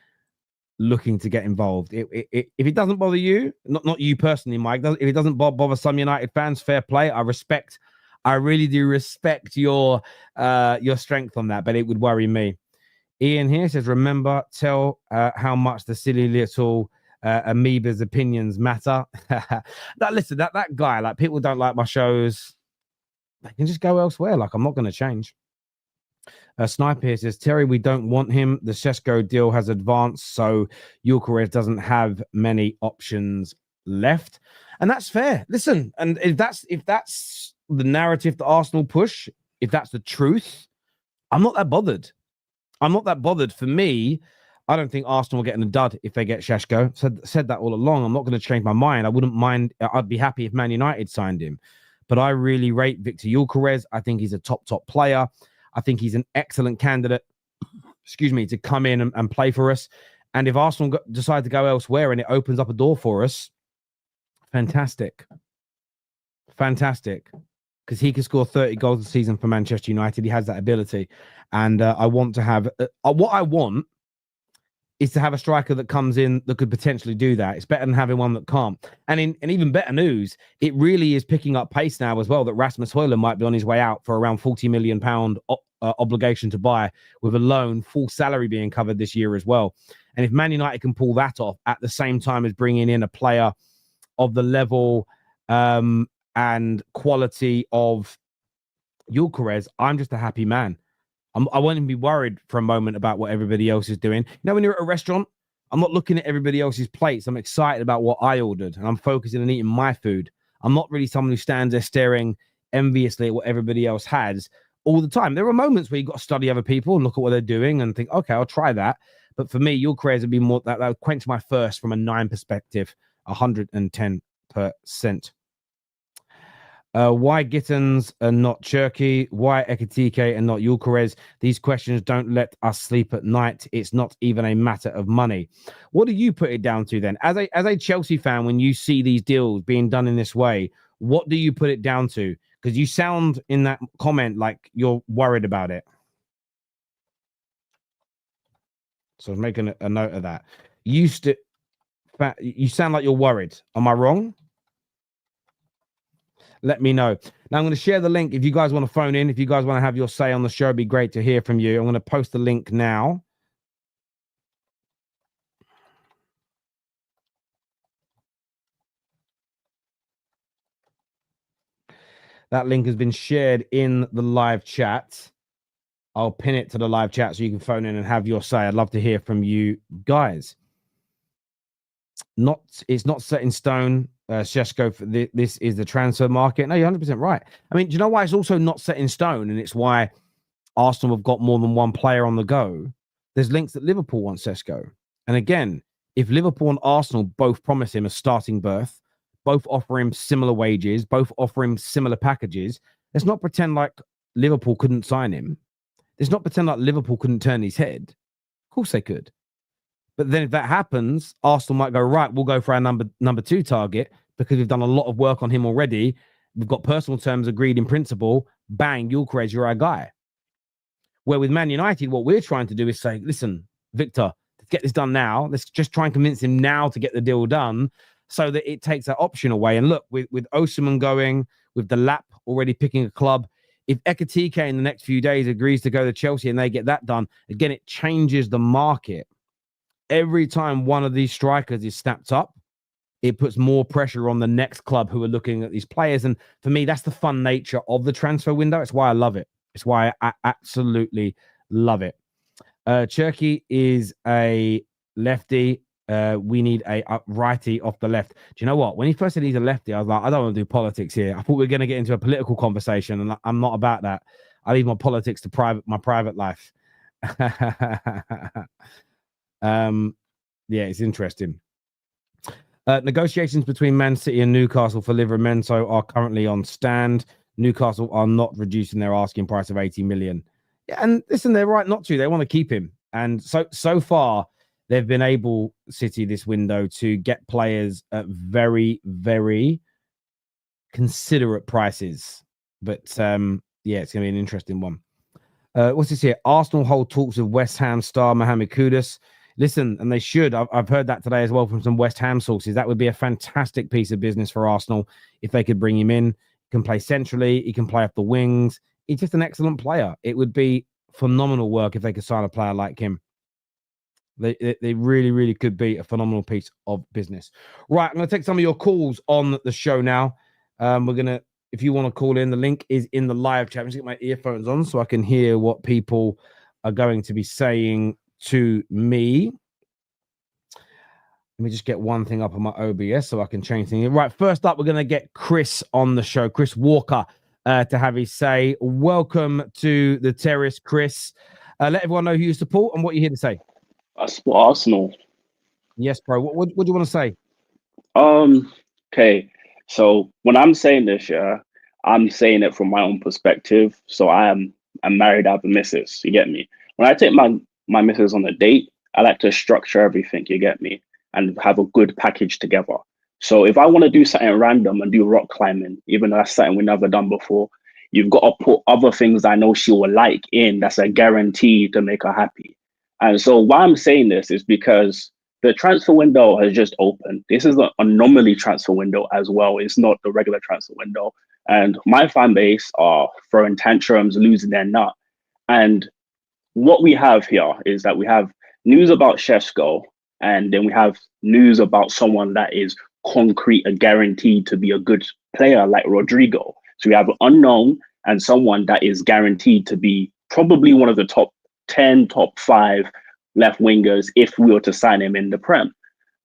Speaker 1: looking to get involved. If it doesn't bother you, not you personally, Mike, if it doesn't bother some United fans, fair play. I really do respect your strength on that, but it would worry me. Ian here says, remember, tell how much the silly little amoeba's opinions matter. Listen, that guy, like, people don't like my shows, they can just go elsewhere. Like, I'm not going to change. Sniper here says, Terry, we don't want him. The Sesko deal has advanced, so Gyokeres doesn't have many options left, and that's fair. Listen, and if that's the narrative that Arsenal push, if that's the truth, I'm not that bothered. For me, I don't think Arsenal will get in a dud if they get Sesko. Said that all along. I'm not going to change my mind. I wouldn't mind. I'd be happy if Man United signed him. But I really rate Victor Gyokeres. I think he's a top player. I think he's an excellent candidate, to come in and play for us. And if Arsenal decide to go elsewhere and it opens up a door for us, fantastic. Because he can score 30 goals a season for Manchester United. He has that ability. And I want to have... what I want is to have a striker that comes in that could potentially do that. It's better than having one that can't. And even better news, it really is picking up pace now as well, that Rasmus Højlund might be on his way out for around £40 million obligation to buy, with a loan, full salary being covered this year as well. And if Man United can pull that off at the same time as bringing in a player of the level and quality of Gyokeres, I'm just a happy man. I won't even be worried for a moment about what everybody else is doing. When you're at a restaurant, I'm not looking at everybody else's plates. I'm excited about what I ordered, and I'm focusing on eating my food. I'm not really someone who stands there staring enviously at what everybody else has all the time. There are moments where you've got to study other people and look at what they're doing and think, okay, I'll try that. But for me, Gyokeres would be more, that would quench my thirst from a 9 perspective, 110%. Why Gittens and not Cherky? Why Ekitike and not Gyokeres? These questions don't let us sleep at night. It's not even a matter of money. What do you put it down to then? As a Chelsea fan, when you see these deals being done in this way, what do you put it down to? Because you sound in that comment like you're worried about it. So I'm making a note of that. You sound like you're worried. Am I wrong? Let me know. Now, I'm going to share the link. If you guys want to phone in, if you guys want to have your say on the show, it'd be great to hear from you. I'm going to post the link now. That link has been shared in the live chat. I'll pin it to the live chat so you can phone in and have your say. I'd love to hear from you guys. It's not set in stone. Sesko, this is the transfer market. No, you're 100% right. I mean, do you know why it's also not set in stone? And it's why Arsenal have got more than one player on the go. There's links that Liverpool want Sesko. And again, if Liverpool and Arsenal both promise him a starting berth, both offer him similar wages, both offer him similar packages, let's not pretend like Liverpool couldn't sign him. Let's not pretend like Liverpool couldn't turn his head. Of course they could. But then if that happens, Arsenal might go, right, we'll go for our number 2 target because we've done a lot of work on him already. We've got personal terms agreed in principle. Bang, Gyokeres, you're our guy. Where with Man United, what we're trying to do is say, listen, Victor, let's get this done now. Let's just try and convince him now to get the deal done so that it takes that option away. And look, with Osimhen going, with the Lap already picking a club, if Ekitike in the next few days agrees to go to Chelsea and they get that done, again, it changes the market. Every time one of these strikers is snapped up, it puts more pressure on the next club who are looking at these players. And for me, that's the fun nature of the transfer window. It's why I love it. It's why I absolutely love it. Cherky is a lefty. We need a righty off the left. Do you know what? When he first said he's a lefty, I was like, I don't want to do politics here. I thought we were going to get into a political conversation, and I'm not about that. I leave my politics to my private life. Yeah, it's interesting. Negotiations between Man City and Newcastle for Livramento are currently on stand. Newcastle are not reducing their asking price of 80 million. Yeah, and listen, they're right not to. They want to keep him. And so far, they've been able, City, this window, to get players at very, very considerate prices. But yeah, it's going to be an interesting one. What's this here? Arsenal hold talks with West Ham star Mohamed Kudus. Listen, and they should. I've heard that today as well from some West Ham sources. That would be a fantastic piece of business for Arsenal if they could bring him in. He can play centrally. He can play off the wings. He's just an excellent player. It would be phenomenal work if they could sign a player like him. They really, really could be a phenomenal piece of business. Right, I'm going to take some of your calls on the show now. We're going to, if you want to call in, the link is in the live chat. I'm just get my earphones on so I can hear what people are going to be saying to me. Let me just get one thing up on my OBS so I can change things. Right, first up, we're going to get Chris on the show, Chris Walker, to have his say. Welcome to the Terrace, Chris. Let everyone know who you support and what you're here to say.
Speaker 2: I support Arsenal.
Speaker 1: Yes, bro. What do you want to say?
Speaker 2: Okay. So when I'm saying this, yeah, I'm saying it from my own perspective. So I'm married, I have a missus, you get me? When I take my missus on a date, I like to structure everything, you get me? And have a good package together. So if I want to do something random and do rock climbing, even though that's something we've never done before, you've got to put other things I know she will like in. That's a guarantee to make her happy. And so why I'm saying this is because the transfer window has just opened. This is an anomaly transfer window as well. It's not the regular transfer window. And my fan base are throwing tantrums, losing their nut. And what we have here is that we have news about Sesko, and then we have news about someone that is concrete, a guaranteed to be a good player like Rodrigo. So we have an unknown and someone that is guaranteed to be probably one of the top 10, top 5 left wingers if we were to sign him in the Prem.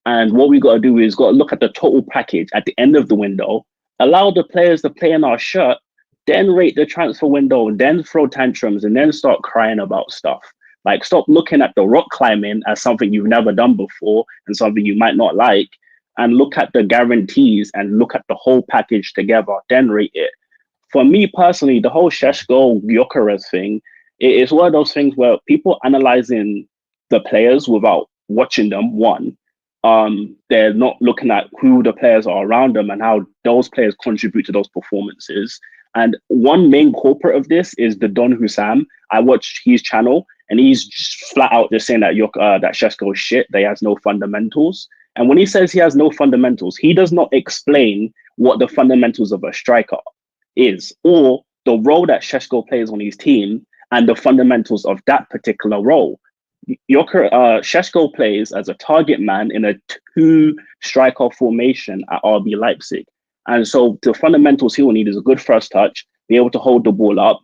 Speaker 2: And what we got to do is got to look at the total package at the end of the window, allow the players to play in our shirt, then rate the transfer window, then throw tantrums, and then start crying about stuff. Like, stop looking at the rock climbing as something you've never done before and something you might not like, and look at the guarantees and look at the whole package together, then rate it. For me personally, the whole Sesko Gyokeres thing, it's one of those things where people analyzing the players without watching them, one. They're not looking at who the players are around them and how those players contribute to those performances. And one main culprit of this is the Don Hussam. I watched his channel and he's just flat out just saying that that Sesko is shit, that he has no fundamentals. And when he says he has no fundamentals, he does not explain what the fundamentals of a striker is, or the role that Sesko plays on his team and the fundamentals of that particular role. Sesko plays as a target man in a 2-striker formation at RB Leipzig. And so the fundamentals he will need is a good first touch, be able to hold the ball up,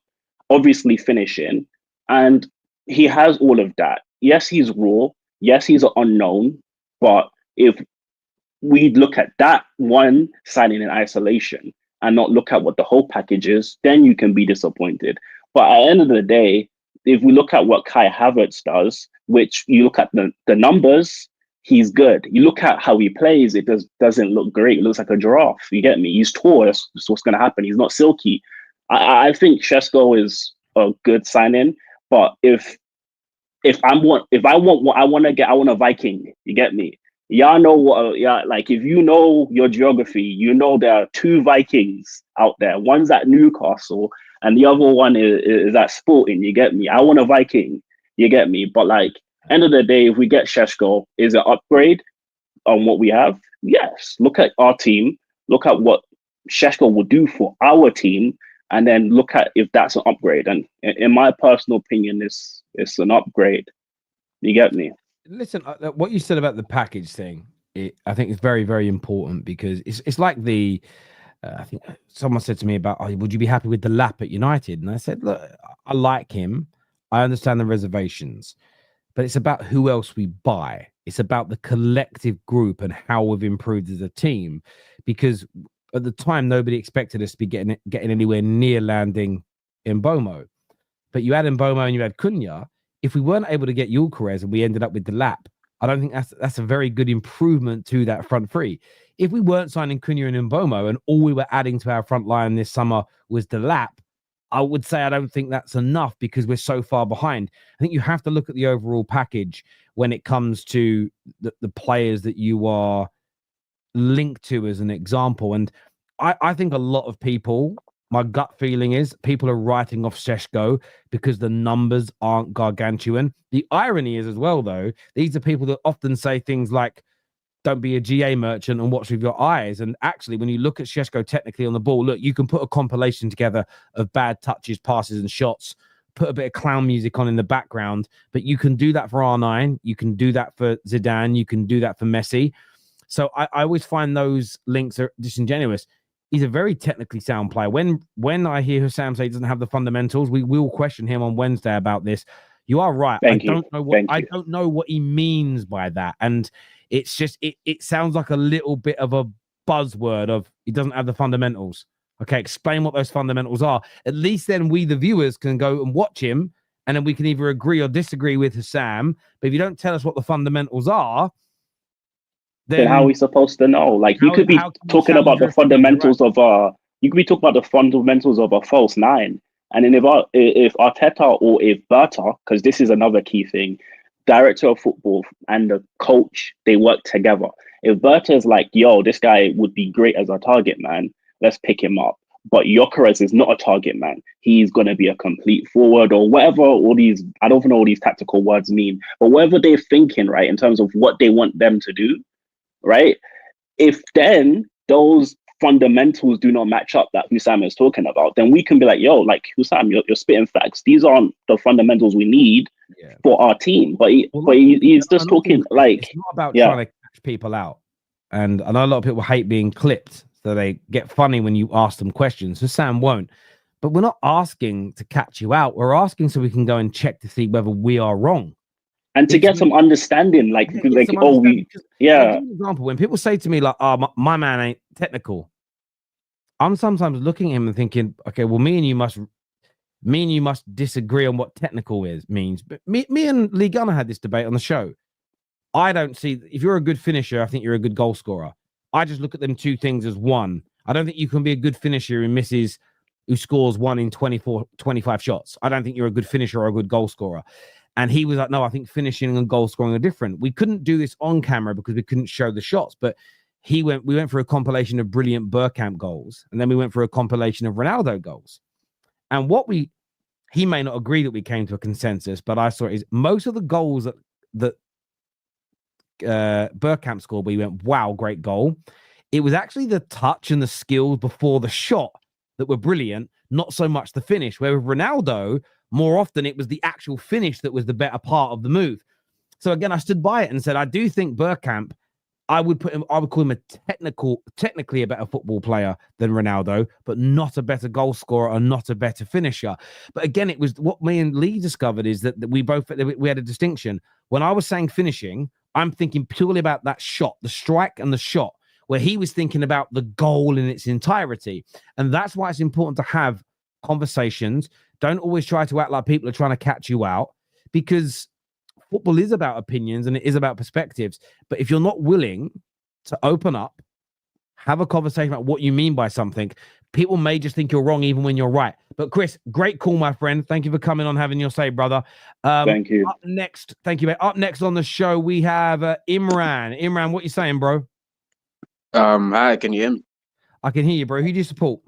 Speaker 2: obviously finishing. And he has all of that. Yes, he's raw. Yes, he's an unknown. But if we look at that one signing in isolation and not look at what the whole package is, then you can be disappointed. But at the end of the day, if we look at what Kai Havertz does, which you look at the numbers, he's good. You look at how he plays, it doesn't look great. It looks like a giraffe. You get me? He's tall. That's what's going to happen. He's not silky. I think Sesko is a good signing, but if I want what I want to get, I want a Viking. You get me? Y'all know what? Like if you know your geography, you know there are two Vikings out there. One's at Newcastle, and the other one is at Sporting. You get me? I want a Viking. You get me? But like end of the day, if we get Sesko, is an upgrade on what we have? Yes. Look at our team. Look at what Sesko will do for our team, and then look at if that's an upgrade. And in my personal opinion, it's an upgrade. You get me?
Speaker 1: Listen, what you said about the package thing, I think is very, very important because it's like the. I think someone said to me about, would you be happy with the lap at United? And I said, look, I like him. I understand the reservations, but it's about who else we buy. It's about the collective group and how we've improved as a team. Because at the time, nobody expected us to be getting anywhere near landing in Mbomo. But you had Mbomo and you had Cunha. If we weren't able to get Gyokeres and we ended up with the lap, I don't think that's a very good improvement to that front three. If we weren't signing Cunha and Mbomo and all we were adding to our front line this summer was the lap, I would say I don't think that's enough because we're so far behind. I think you have to look at the overall package when it comes to the players that you are linked to as an example. And I think a lot of people, my gut feeling is people are writing off Sesko because the numbers aren't gargantuan. The irony is as well, though, these are people that often say things like, don't be a GA merchant and watch with your eyes. And actually, when you look at Sesko technically on the ball, look, you can put a compilation together of bad touches, passes and shots, put a bit of clown music on in the background, but you can do that for R9. You can do that for Zidane. You can do that for Messi. So I always find those links are disingenuous. He's a very technically sound player. When I hear Hussam say he doesn't have the fundamentals, we will question him on Wednesday about this. You are right. I don't know what he means by that. And it's just it sounds like a little bit of a buzzword of he doesn't have the fundamentals. Okay, explain what those fundamentals are. At least then we, the viewers, can go and watch him, and then we can either agree or disagree with Hussam. But if you don't tell us what the fundamentals are, then
Speaker 2: how are we supposed to know? Like you could be talking about the fundamentals of you could be talking about the fundamentals of a false nine. And then if Arteta or if Berta, because this is another key thing, director of football and the coach, they work together. If Berta is like, yo, this guy would be great as a target man, let's pick him up. But Gyokeres is not a target man. He's going to be a complete forward or whatever all these, I don't know what these tactical words mean, but whatever they're thinking, right, in terms of what they want them to do, right? If then those fundamentals do not match up that Hussam is talking about, then we can be like, yo, like Hussam, you're spitting facts. These aren't the fundamentals we need for our team. But he's just talking like
Speaker 1: it's not about trying to catch people out. And I know a lot of people hate being clipped, so they get funny when you ask them questions. Hussam won't. But we're not asking to catch you out. We're asking so we can go and check to see whether we are wrong.
Speaker 2: And to get some understanding, like, for
Speaker 1: example, when people say to me, like, oh, my man ain't technical, I'm sometimes looking at him and thinking, okay, well, me and you must disagree on what technical means. But me and Lee Gunner had this debate on the show. I don't see, if you're a good finisher, I think you're a good goal scorer. I just look at them two things as one. I don't think you can be a good finisher who scores 1 in 25 shots. I don't think you're a good finisher or a good goal scorer. And he was like, no, I think finishing and goal scoring are different. We couldn't do this on camera because we couldn't show the shots, but we went for a compilation of brilliant Bergkamp goals, and then we went for a compilation of Ronaldo goals. And he may not agree that we came to a consensus, but I saw it is most of the goals that Bergkamp scored, we went, wow, great goal. It was actually the touch and the skills before the shot that were brilliant, not so much the finish. Where with Ronaldo, more often it was the actual finish that was the better part of the move. So again, I stood by it and said, I do think Bergkamp I would call him technically a better football player than Ronaldo, but not a better goal scorer or not a better finisher. But again, it was what me and Lee discovered is that we had a distinction. When I was saying finishing, I'm thinking purely about that shot, the strike and the shot, where he was thinking about the goal in its entirety. And that's why it's important to have conversations. Don't always try to act like people are trying to catch you out, because football is about opinions and it is about perspectives. But if you're not willing to open up, have a conversation about what you mean by something, people may just think you're wrong even when you're right. But Chris, great call, my friend. Thank you for coming on, having your say, brother.
Speaker 2: Thank you.
Speaker 1: Up next, thank you, mate. Up next on the show, we have Iamran. Iamran, what you saying, bro?
Speaker 3: Hi, can you hear me?
Speaker 1: I can hear you, bro. Who do you support?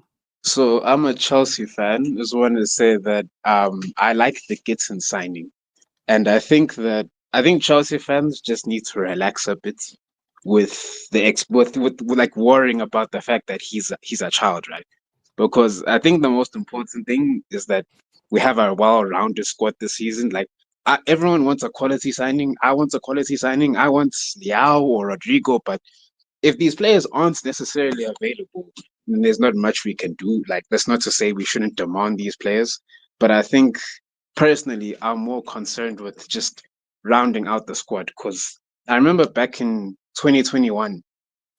Speaker 3: So I'm a Chelsea fan. Just wanted to say that I like the Gittens signing. And I think Chelsea fans just need to relax a bit with with like worrying about the fact that he's a child, right? Because I think the most important thing is that we have a well-rounded squad this season. Like everyone wants a quality signing. I want a quality signing. I want Liao or Rodrigo, but if these players aren't necessarily available, then there's not much we can do. Like, that's not to say we shouldn't demand these players, but I think personally, I'm more concerned with just rounding out the squad, because I remember back in 2021,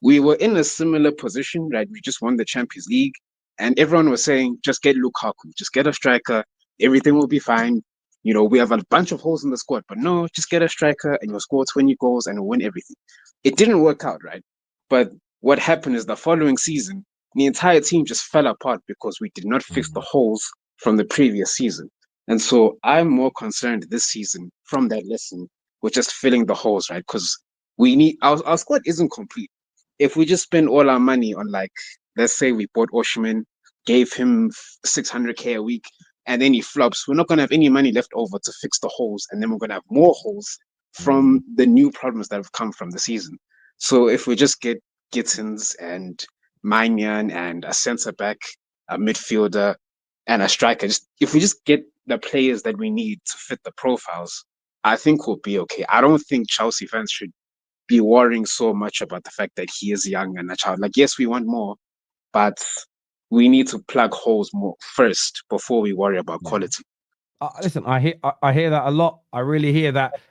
Speaker 3: we were in a similar position, right? We just won the Champions League, and everyone was saying, just get Lukaku, just get a striker, everything will be fine. You know, we have a bunch of holes in the squad, but no, just get a striker and you'll score 20 goals and win everything. It didn't work out, right? But what happened is the following season, the entire team just fell apart because we did not fix the holes from the previous season. And so I'm more concerned this season from that lesson with just filling the holes, right? Because we need our squad isn't complete. If we just spend all our money on, like, let's say we bought Osimhen, gave him 600K a week, and then he flops, we're not going to have any money left over to fix the holes. And then we're going to have more holes from the new problems that have come from the season. So if we just get Gittens and Maignan and a centre back, a midfielder, and a striker, if we just get the players that we need to fit the profiles, I think we'll be okay. I don't think Chelsea fans should be worrying so much about the fact that he is young and a child. Like, yes, we want more, but we need to plug holes more first before we worry about quality.
Speaker 1: Listen, I hear that a lot. I really hear that.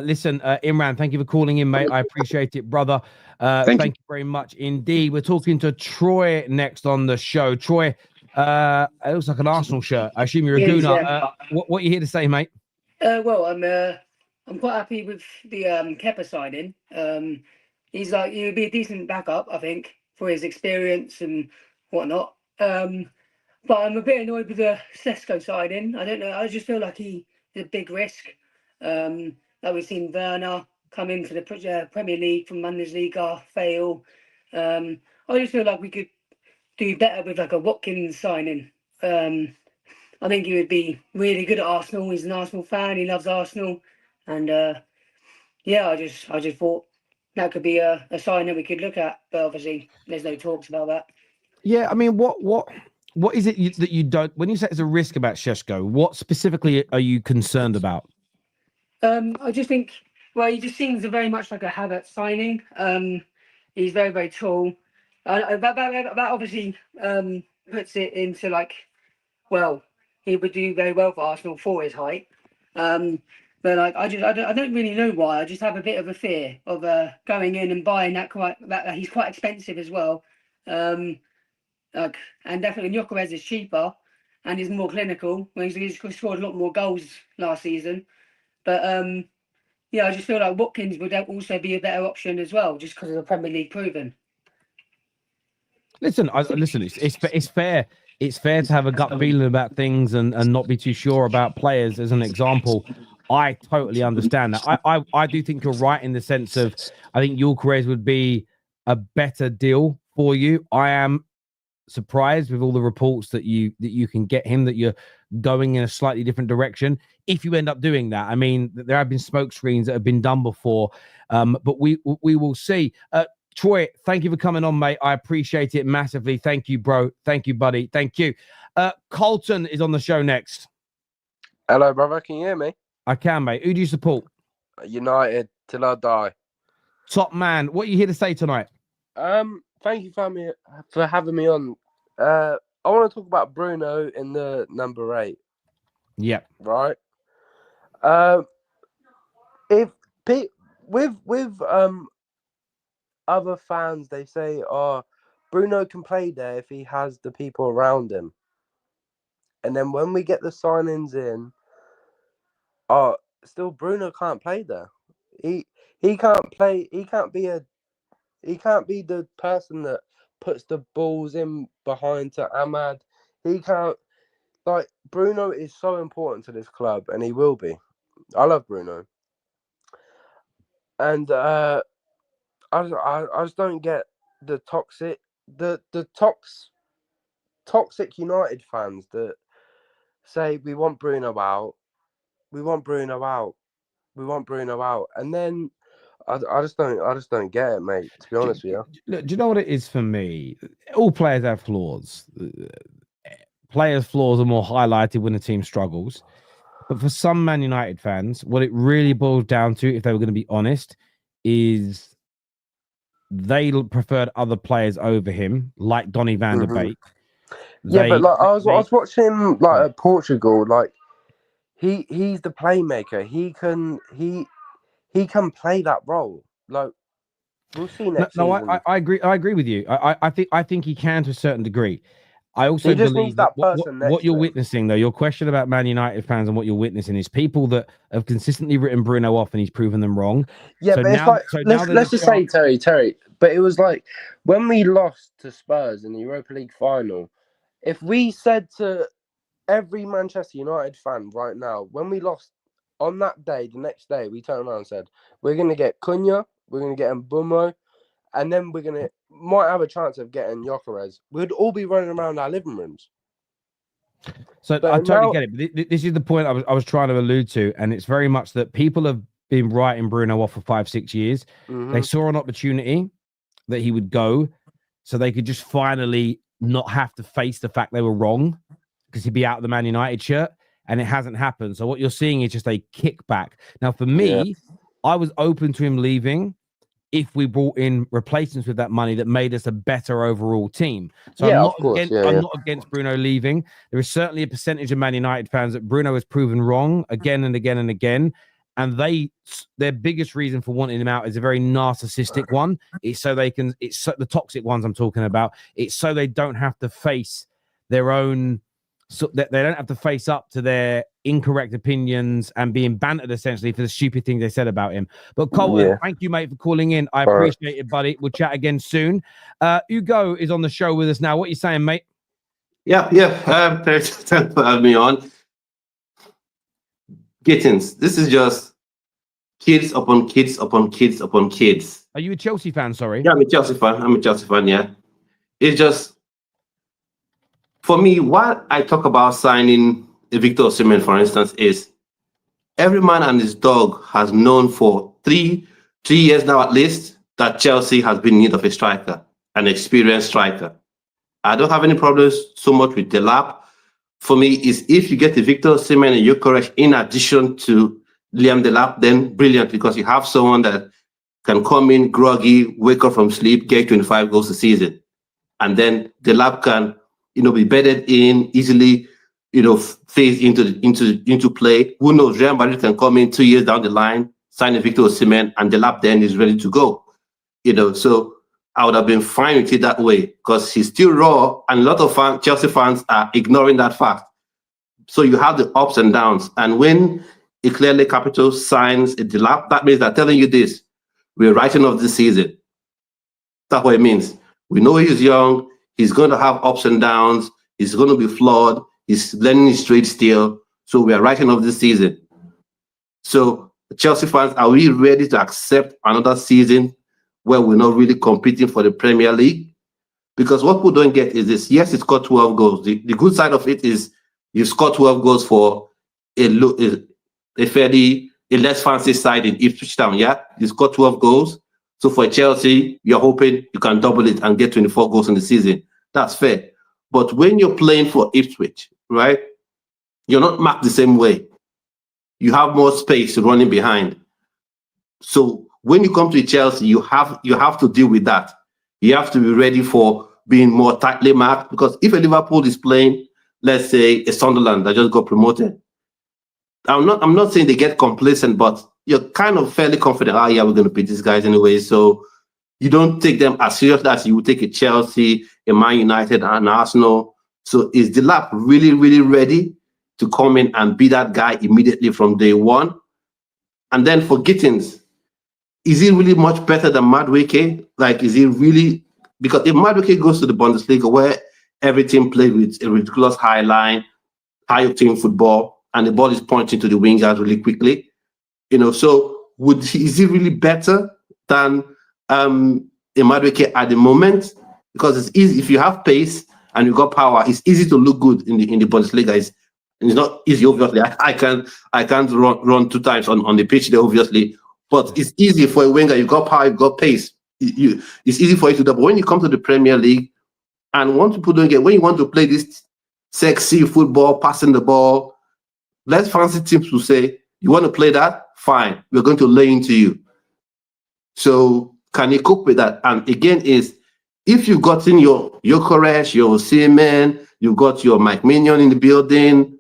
Speaker 1: Listen, Iamran, thank you for calling in, mate. I appreciate it, brother. Thank you very much indeed. We're talking to Troy next on the show. Troy, it looks like an Arsenal shirt. I assume you're a Gooner. Yeah. What are you here to say, mate?
Speaker 4: Well, I'm quite happy with the Kepa signing. He would be a decent backup, I think, for his experience and whatnot. But I'm a bit annoyed with the Sesko signing. I don't know. I just feel like he's a big risk. Like we've seen Werner come in for the Premier League from Bundesliga, fail. I just feel like we could do better with like a Watkins signing. I think he would be really good at Arsenal. He's an Arsenal fan. He loves Arsenal, and yeah, I just thought that could be a sign that we could look at. But obviously, there's no talks about that.
Speaker 1: Yeah, I mean, what is it that you don't? When you say it's a risk about Sesko, what specifically are you concerned about?
Speaker 4: I just think, well, he just seems very much like a Havertz signing. He's very, very tall. That obviously puts it into like, well, he would do very well for Arsenal for his height. But like, I don't really know why. I just have a bit of a fear of going in and buying that he's quite expensive as well. And definitely Gyokeres is cheaper and he's more clinical. He's scored a lot more goals last season. But yeah, I just feel like Watkins would also be a better option as well, just because of the Premier League proven.
Speaker 1: Listen, it's fair. It's fair to have a gut feeling about things and not be too sure about players. As an example, I totally understand that. I do think you're right in the sense of I think Gyokeres would be a better deal for you. I am surprised with all the reports that you can get him, that you're going in a slightly different direction. If you end up doing that, I mean, there have been smoke screens that have been done before, but we will see. Troy, thank you for coming on, mate. I appreciate it massively. Thank you, bro. Thank you, buddy. Thank you. Carlton is on the show next.
Speaker 5: Hello, brother. Can you hear me?
Speaker 1: I can, mate. Who do you support?
Speaker 5: United till I die.
Speaker 1: Top man, what are you here to say tonight?
Speaker 5: Thank you for having me on. I want to talk about Bruno in the number 8.
Speaker 1: Yeah.
Speaker 5: Right. If with other fans, they say, "Oh, Bruno can play there if he has the people around him." And then when we get the signings in, still Bruno can't play there. He can't play. He can't be the person that puts the balls in behind to Ahmad. He can't. Like, Bruno is so important to this club, and he will be. I love Bruno, and I just don't get the toxic United fans that say we want Bruno out, and then I just don't get it, mate. To be honest with you,
Speaker 1: Look, do you know what it is for me? All players have flaws. Players' flaws are more highlighted when the team struggles. But for some Man United fans, what it really boils down to, if they were going to be honest, is they preferred other players over him, like Donny van der Beek.
Speaker 5: Yeah, but like I was watching him like at Portugal. Like he's the playmaker. He can play that role. Like, we'll see next season.
Speaker 1: I agree. I agree with you. I think he can to a certain degree. I also believe that what you're witnessing, though, your question about Man United fans and what you're witnessing is people that have consistently written Bruno off and he's proven them wrong.
Speaker 5: Yeah, but it's like, let's just say, Terry, but it was like when we lost to Spurs in the Europa League final, if we said to every Manchester United fan right now, when we lost on that day, the next day, we turned around and said, we're going to get Cunha, we're going to get Mbumo, and then we're might have a chance of getting Gyokeres. We'd all be running around our living rooms.
Speaker 1: So I totally get it. But this is the point I was trying to allude to, and it's very much that people have been writing Bruno off for 5-6 years. They saw an opportunity that he would go, so they could just finally not have to face the fact they were wrong, because he'd be out of the Man United shirt, and it hasn't happened. So what you're seeing is just a kickback. Now, for me, I was open to him leaving if we brought in replacements with that money that made us a better overall team. So I'm not against Bruno leaving. There is certainly a percentage of Man United fans that Bruno has proven wrong again and again and again. And their biggest reason for wanting him out is a very narcissistic one. It's the toxic ones I'm talking about. It's so they don't have to face their own, so that they don't have to face up to their incorrect opinions and being bantered essentially for the stupid things they said about him. But Carlton, thank you, mate, for calling in. I appreciate it, buddy. We'll chat again soon. Ugo is on the show with us now. What are you saying, mate?
Speaker 6: Yeah. Thanks for having me on. Gittens, this is just kids upon kids upon kids upon kids.
Speaker 1: Are you a Chelsea fan? Sorry.
Speaker 6: Yeah, I'm a Chelsea fan. Yeah. It's just, for me, what I talk about signing Victor Osimhen, for instance, is every man and his dog has known for three years now at least that Chelsea has been in need of a striker, an experienced striker. I don't have any problems so much with Delap. For me, is if you get the Victor Osimhen and Gyokeres in addition to Liam Delap, then brilliant, because you have someone that can come in groggy, wake up from sleep, get 25 goals a season. And then Delap can, be bedded in easily, phase into play. Who knows? Real Madrid can come in 2 years down the line, sign a Victor Osimhen, and Delap then is ready to go. So I would have been fine with it that way, because he's still raw, and a lot of Chelsea fans are ignoring that fact. So you have the ups and downs. And when a Clearly Capital signs a Delap, that means they're telling you this: we're writing off this season. That's what it means. We know he's young. He's going to have ups and downs. He's going to be flawed. He's learning his trade still. So we are writing off this season. So Chelsea fans, are we ready to accept another season where we're not really competing for the Premier League? Because what people don't get is this: yes, he scored 12 goals. The good side of it is you scored 12 goals for a less fancy side in Ipswich Town. Yeah, you scored 12 goals. So for Chelsea, you're hoping you can double it and get 24 goals in the season. That's fair. But when you're playing for Ipswich, right, you're not marked the same way. You have more space running behind. So when you come to Chelsea, you have to deal with that. You have to be ready for being more tightly marked, because if a Liverpool is playing, let's say a Sunderland that just got promoted, I'm not saying they get complacent, but you're kind of fairly confident. Oh yeah, we're going to beat these guys anyway. So you don't take them as seriously as you would take a Chelsea, a Man United, and Arsenal. So is Delap really, really ready to come in and be that guy immediately from day one? And then for Gittens, is he really much better than Madueke? Like, is he really? Because if Madueke goes to the Bundesliga, where every team plays with a ridiculous high line, high octane football, and the ball is pointing to the wingers really quickly, so is he really better than Madueke at the moment? Because it's easy if you have pace and you got power, it's easy to look good in the Bundesliga. It's not easy, obviously. I can't run 2 times on the pitch there, obviously. But it's easy for a winger. You got power, you got pace. It's easy for you to do. But when you come to the Premier League, and when you want to play this sexy football, passing the ball, less fancy teams will say, you want to play that? Fine, we're going to lay into you. So can you cope with that? And again, if you've gotten your Gyokeres, your Seaman, you've got your Mike Mignon in the building,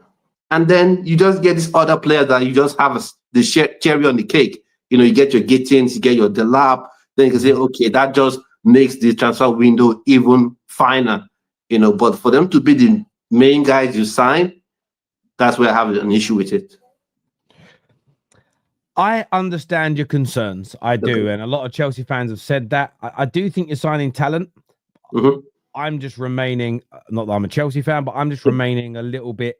Speaker 6: and then you just get this other player that you just have the cherry on the cake. You get your Gittens, you get your Delap, then you can say, okay, that just makes the transfer window even finer. But for them to be the main guys you sign, that's where I have an issue with it.
Speaker 1: I understand your concerns. I do. And a lot of Chelsea fans have said that. I do think you're signing talent.
Speaker 6: Mm-hmm.
Speaker 1: I'm just remaining, not that I'm a Chelsea fan, but I'm just remaining a little bit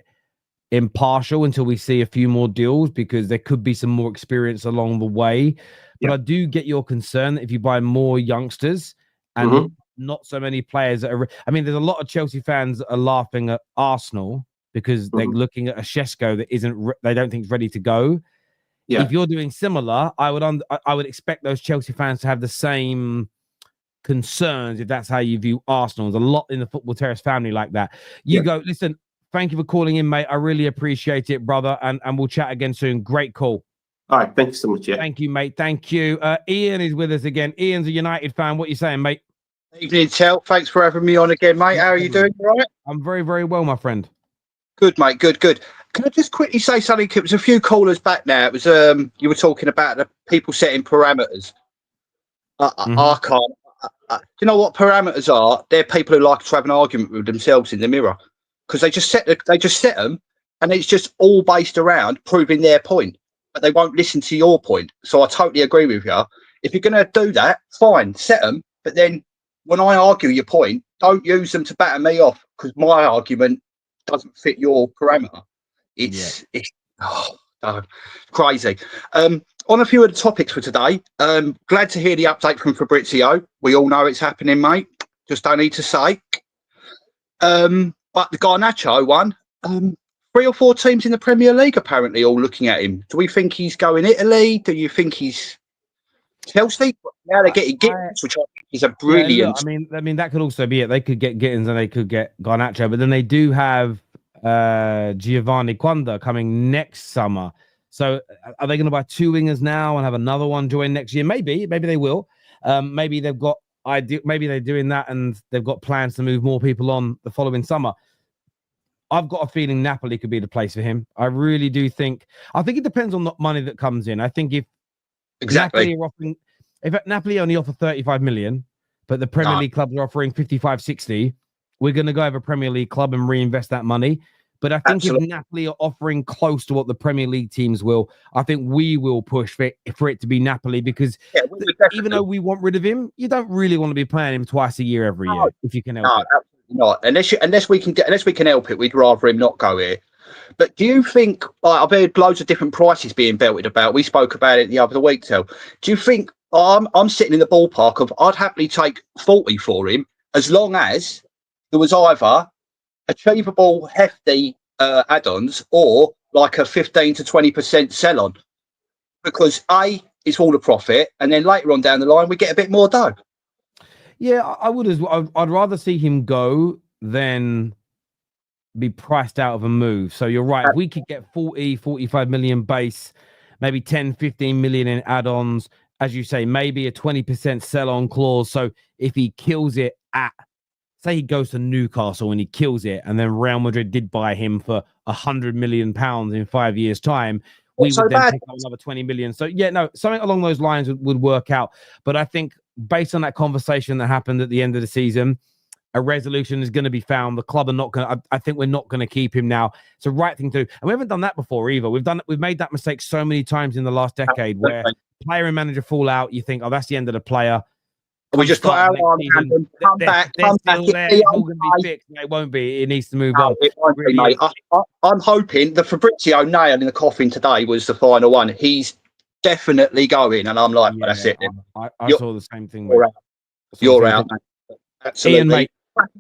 Speaker 1: impartial until we see a few more deals, because there could be some more experience along the way. But I do get your concern that if you buy more youngsters and not so many players that are... I mean, there's a lot of Chelsea fans that are laughing at Arsenal because they're looking at a Sesko that they don't think is ready to go. Yeah. If you're doing similar, I would expect those Chelsea fans to have the same concerns if that's how you view Arsenal. There's a lot in the Football Terrace family like that. Go, listen, thank you for calling in, mate. I really appreciate it, brother. And we'll chat again soon. Great call.
Speaker 6: All right. Thank you so much. Yeah.
Speaker 1: Thank you, mate. Thank you. Ian is with us again. Ian's a United fan. What are you saying, mate?
Speaker 7: Evening, Tel. Thanks for having me on again, mate. How are you doing? All right?
Speaker 1: I'm very, very well, my friend.
Speaker 7: Good, mate. Good. Can I just quickly say something? It was a few callers back now. It was you were talking about the people setting parameters. I can't. Do you know what parameters are? They're people who like to have an argument with themselves in the mirror, because they just set them, and it's just all based around proving their point, but they won't listen to your point. So I totally agree with you. If you're going to do that, fine, set them. But then when I argue your point, don't use them to batter me off, because my argument doesn't fit your parameter. It's crazy. On a few of the topics for today, glad to hear the update from Fabrizio. We all know it's happening, mate. Just don't need to say. But the Garnacho one, 3 or 4 teams in the Premier League apparently all looking at him. Do we think he's going Italy? Do you think he's Chelsea? Now they're getting Gittens, which I think is a brilliant.
Speaker 1: Yeah, look, I mean that could also be it. They could get Gittens and they could get Garnacho, but then they do have Giovanni Quanda coming next summer. So are they going to buy 2 wingers now and have another one join next year? Maybe they will. Maybe they've got maybe they're doing that and they've got plans to move more people on the following summer. I've got a feeling Napoli could be the place for him. I really do think. I think it depends on the money that comes in. I think if Napoli only offer 35 million, but the Premier League clubs are offering 55, 60, we're going to go have a Premier League club and reinvest that money. But I think if Napoli are offering close to what the Premier League teams will, I think we will push for it to be Napoli, because even though we want rid of him, you don't really want to be playing him twice a year every year if you can help it.
Speaker 7: Absolutely not. Unless we can help it, we'd rather him not go here. But do you think, I've heard loads of different prices being belted about. We spoke about it the other week, Tel. Do you think, I'm sitting in the ballpark of, I'd happily take 40 for him, as long as there was either achievable, hefty add-ons or like a 15 to 20% sell-on. Because it's all a profit, and then later on down the line, we get a bit more dough.
Speaker 1: Yeah, I would as well. I'd rather see him go than be priced out of a move. So you're right. If we could get 40, 45 million base, maybe 10, 15 million in add-ons, as you say, maybe a 20% sell-on clause. So if he kills it say he goes to Newcastle and he kills it, and then Real Madrid did buy him for £100 million in 5 years' time, we would then pick up another 20 million. So yeah, no, something along those lines would work out. But I think based on that conversation that happened at the end of the season, a resolution is going to be found. The club are not going to, I think we're not going to keep him now. It's the right thing to do. And we haven't done that before either. We've made that mistake so many times in the last decade where player and manager fall out. You think, oh, that's the end of the player.
Speaker 7: We just put our arm and come back.
Speaker 1: It's all going to be fixed. It won't be. It needs to move on.
Speaker 7: It won't be, mate. I'm hoping the Fabrizio nail in the coffin today was the final one. He's definitely going, and I'm like, well, that's it.
Speaker 1: I saw the same thing.
Speaker 7: You're out. Absolutely.
Speaker 1: Ian, mate.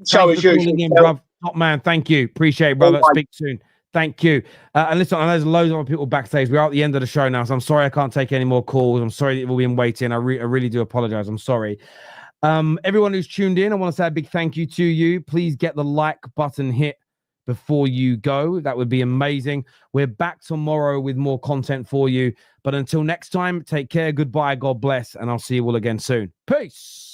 Speaker 1: So as usual, bruv. Top man. Thank you. Appreciate it, brother. Speak soon. Thank you. And listen, I know there's loads of other people backstage. We're at the end of the show now, so I'm sorry I can't take any more calls. I'm sorry that you've all been waiting. I really do apologize. I'm sorry. Everyone who's tuned in, I want to say a big thank you to you. Please get the like button hit before you go. That would be amazing. We're back tomorrow with more content for you. But until next time, take care. Goodbye. God bless. And I'll see you all again soon. Peace.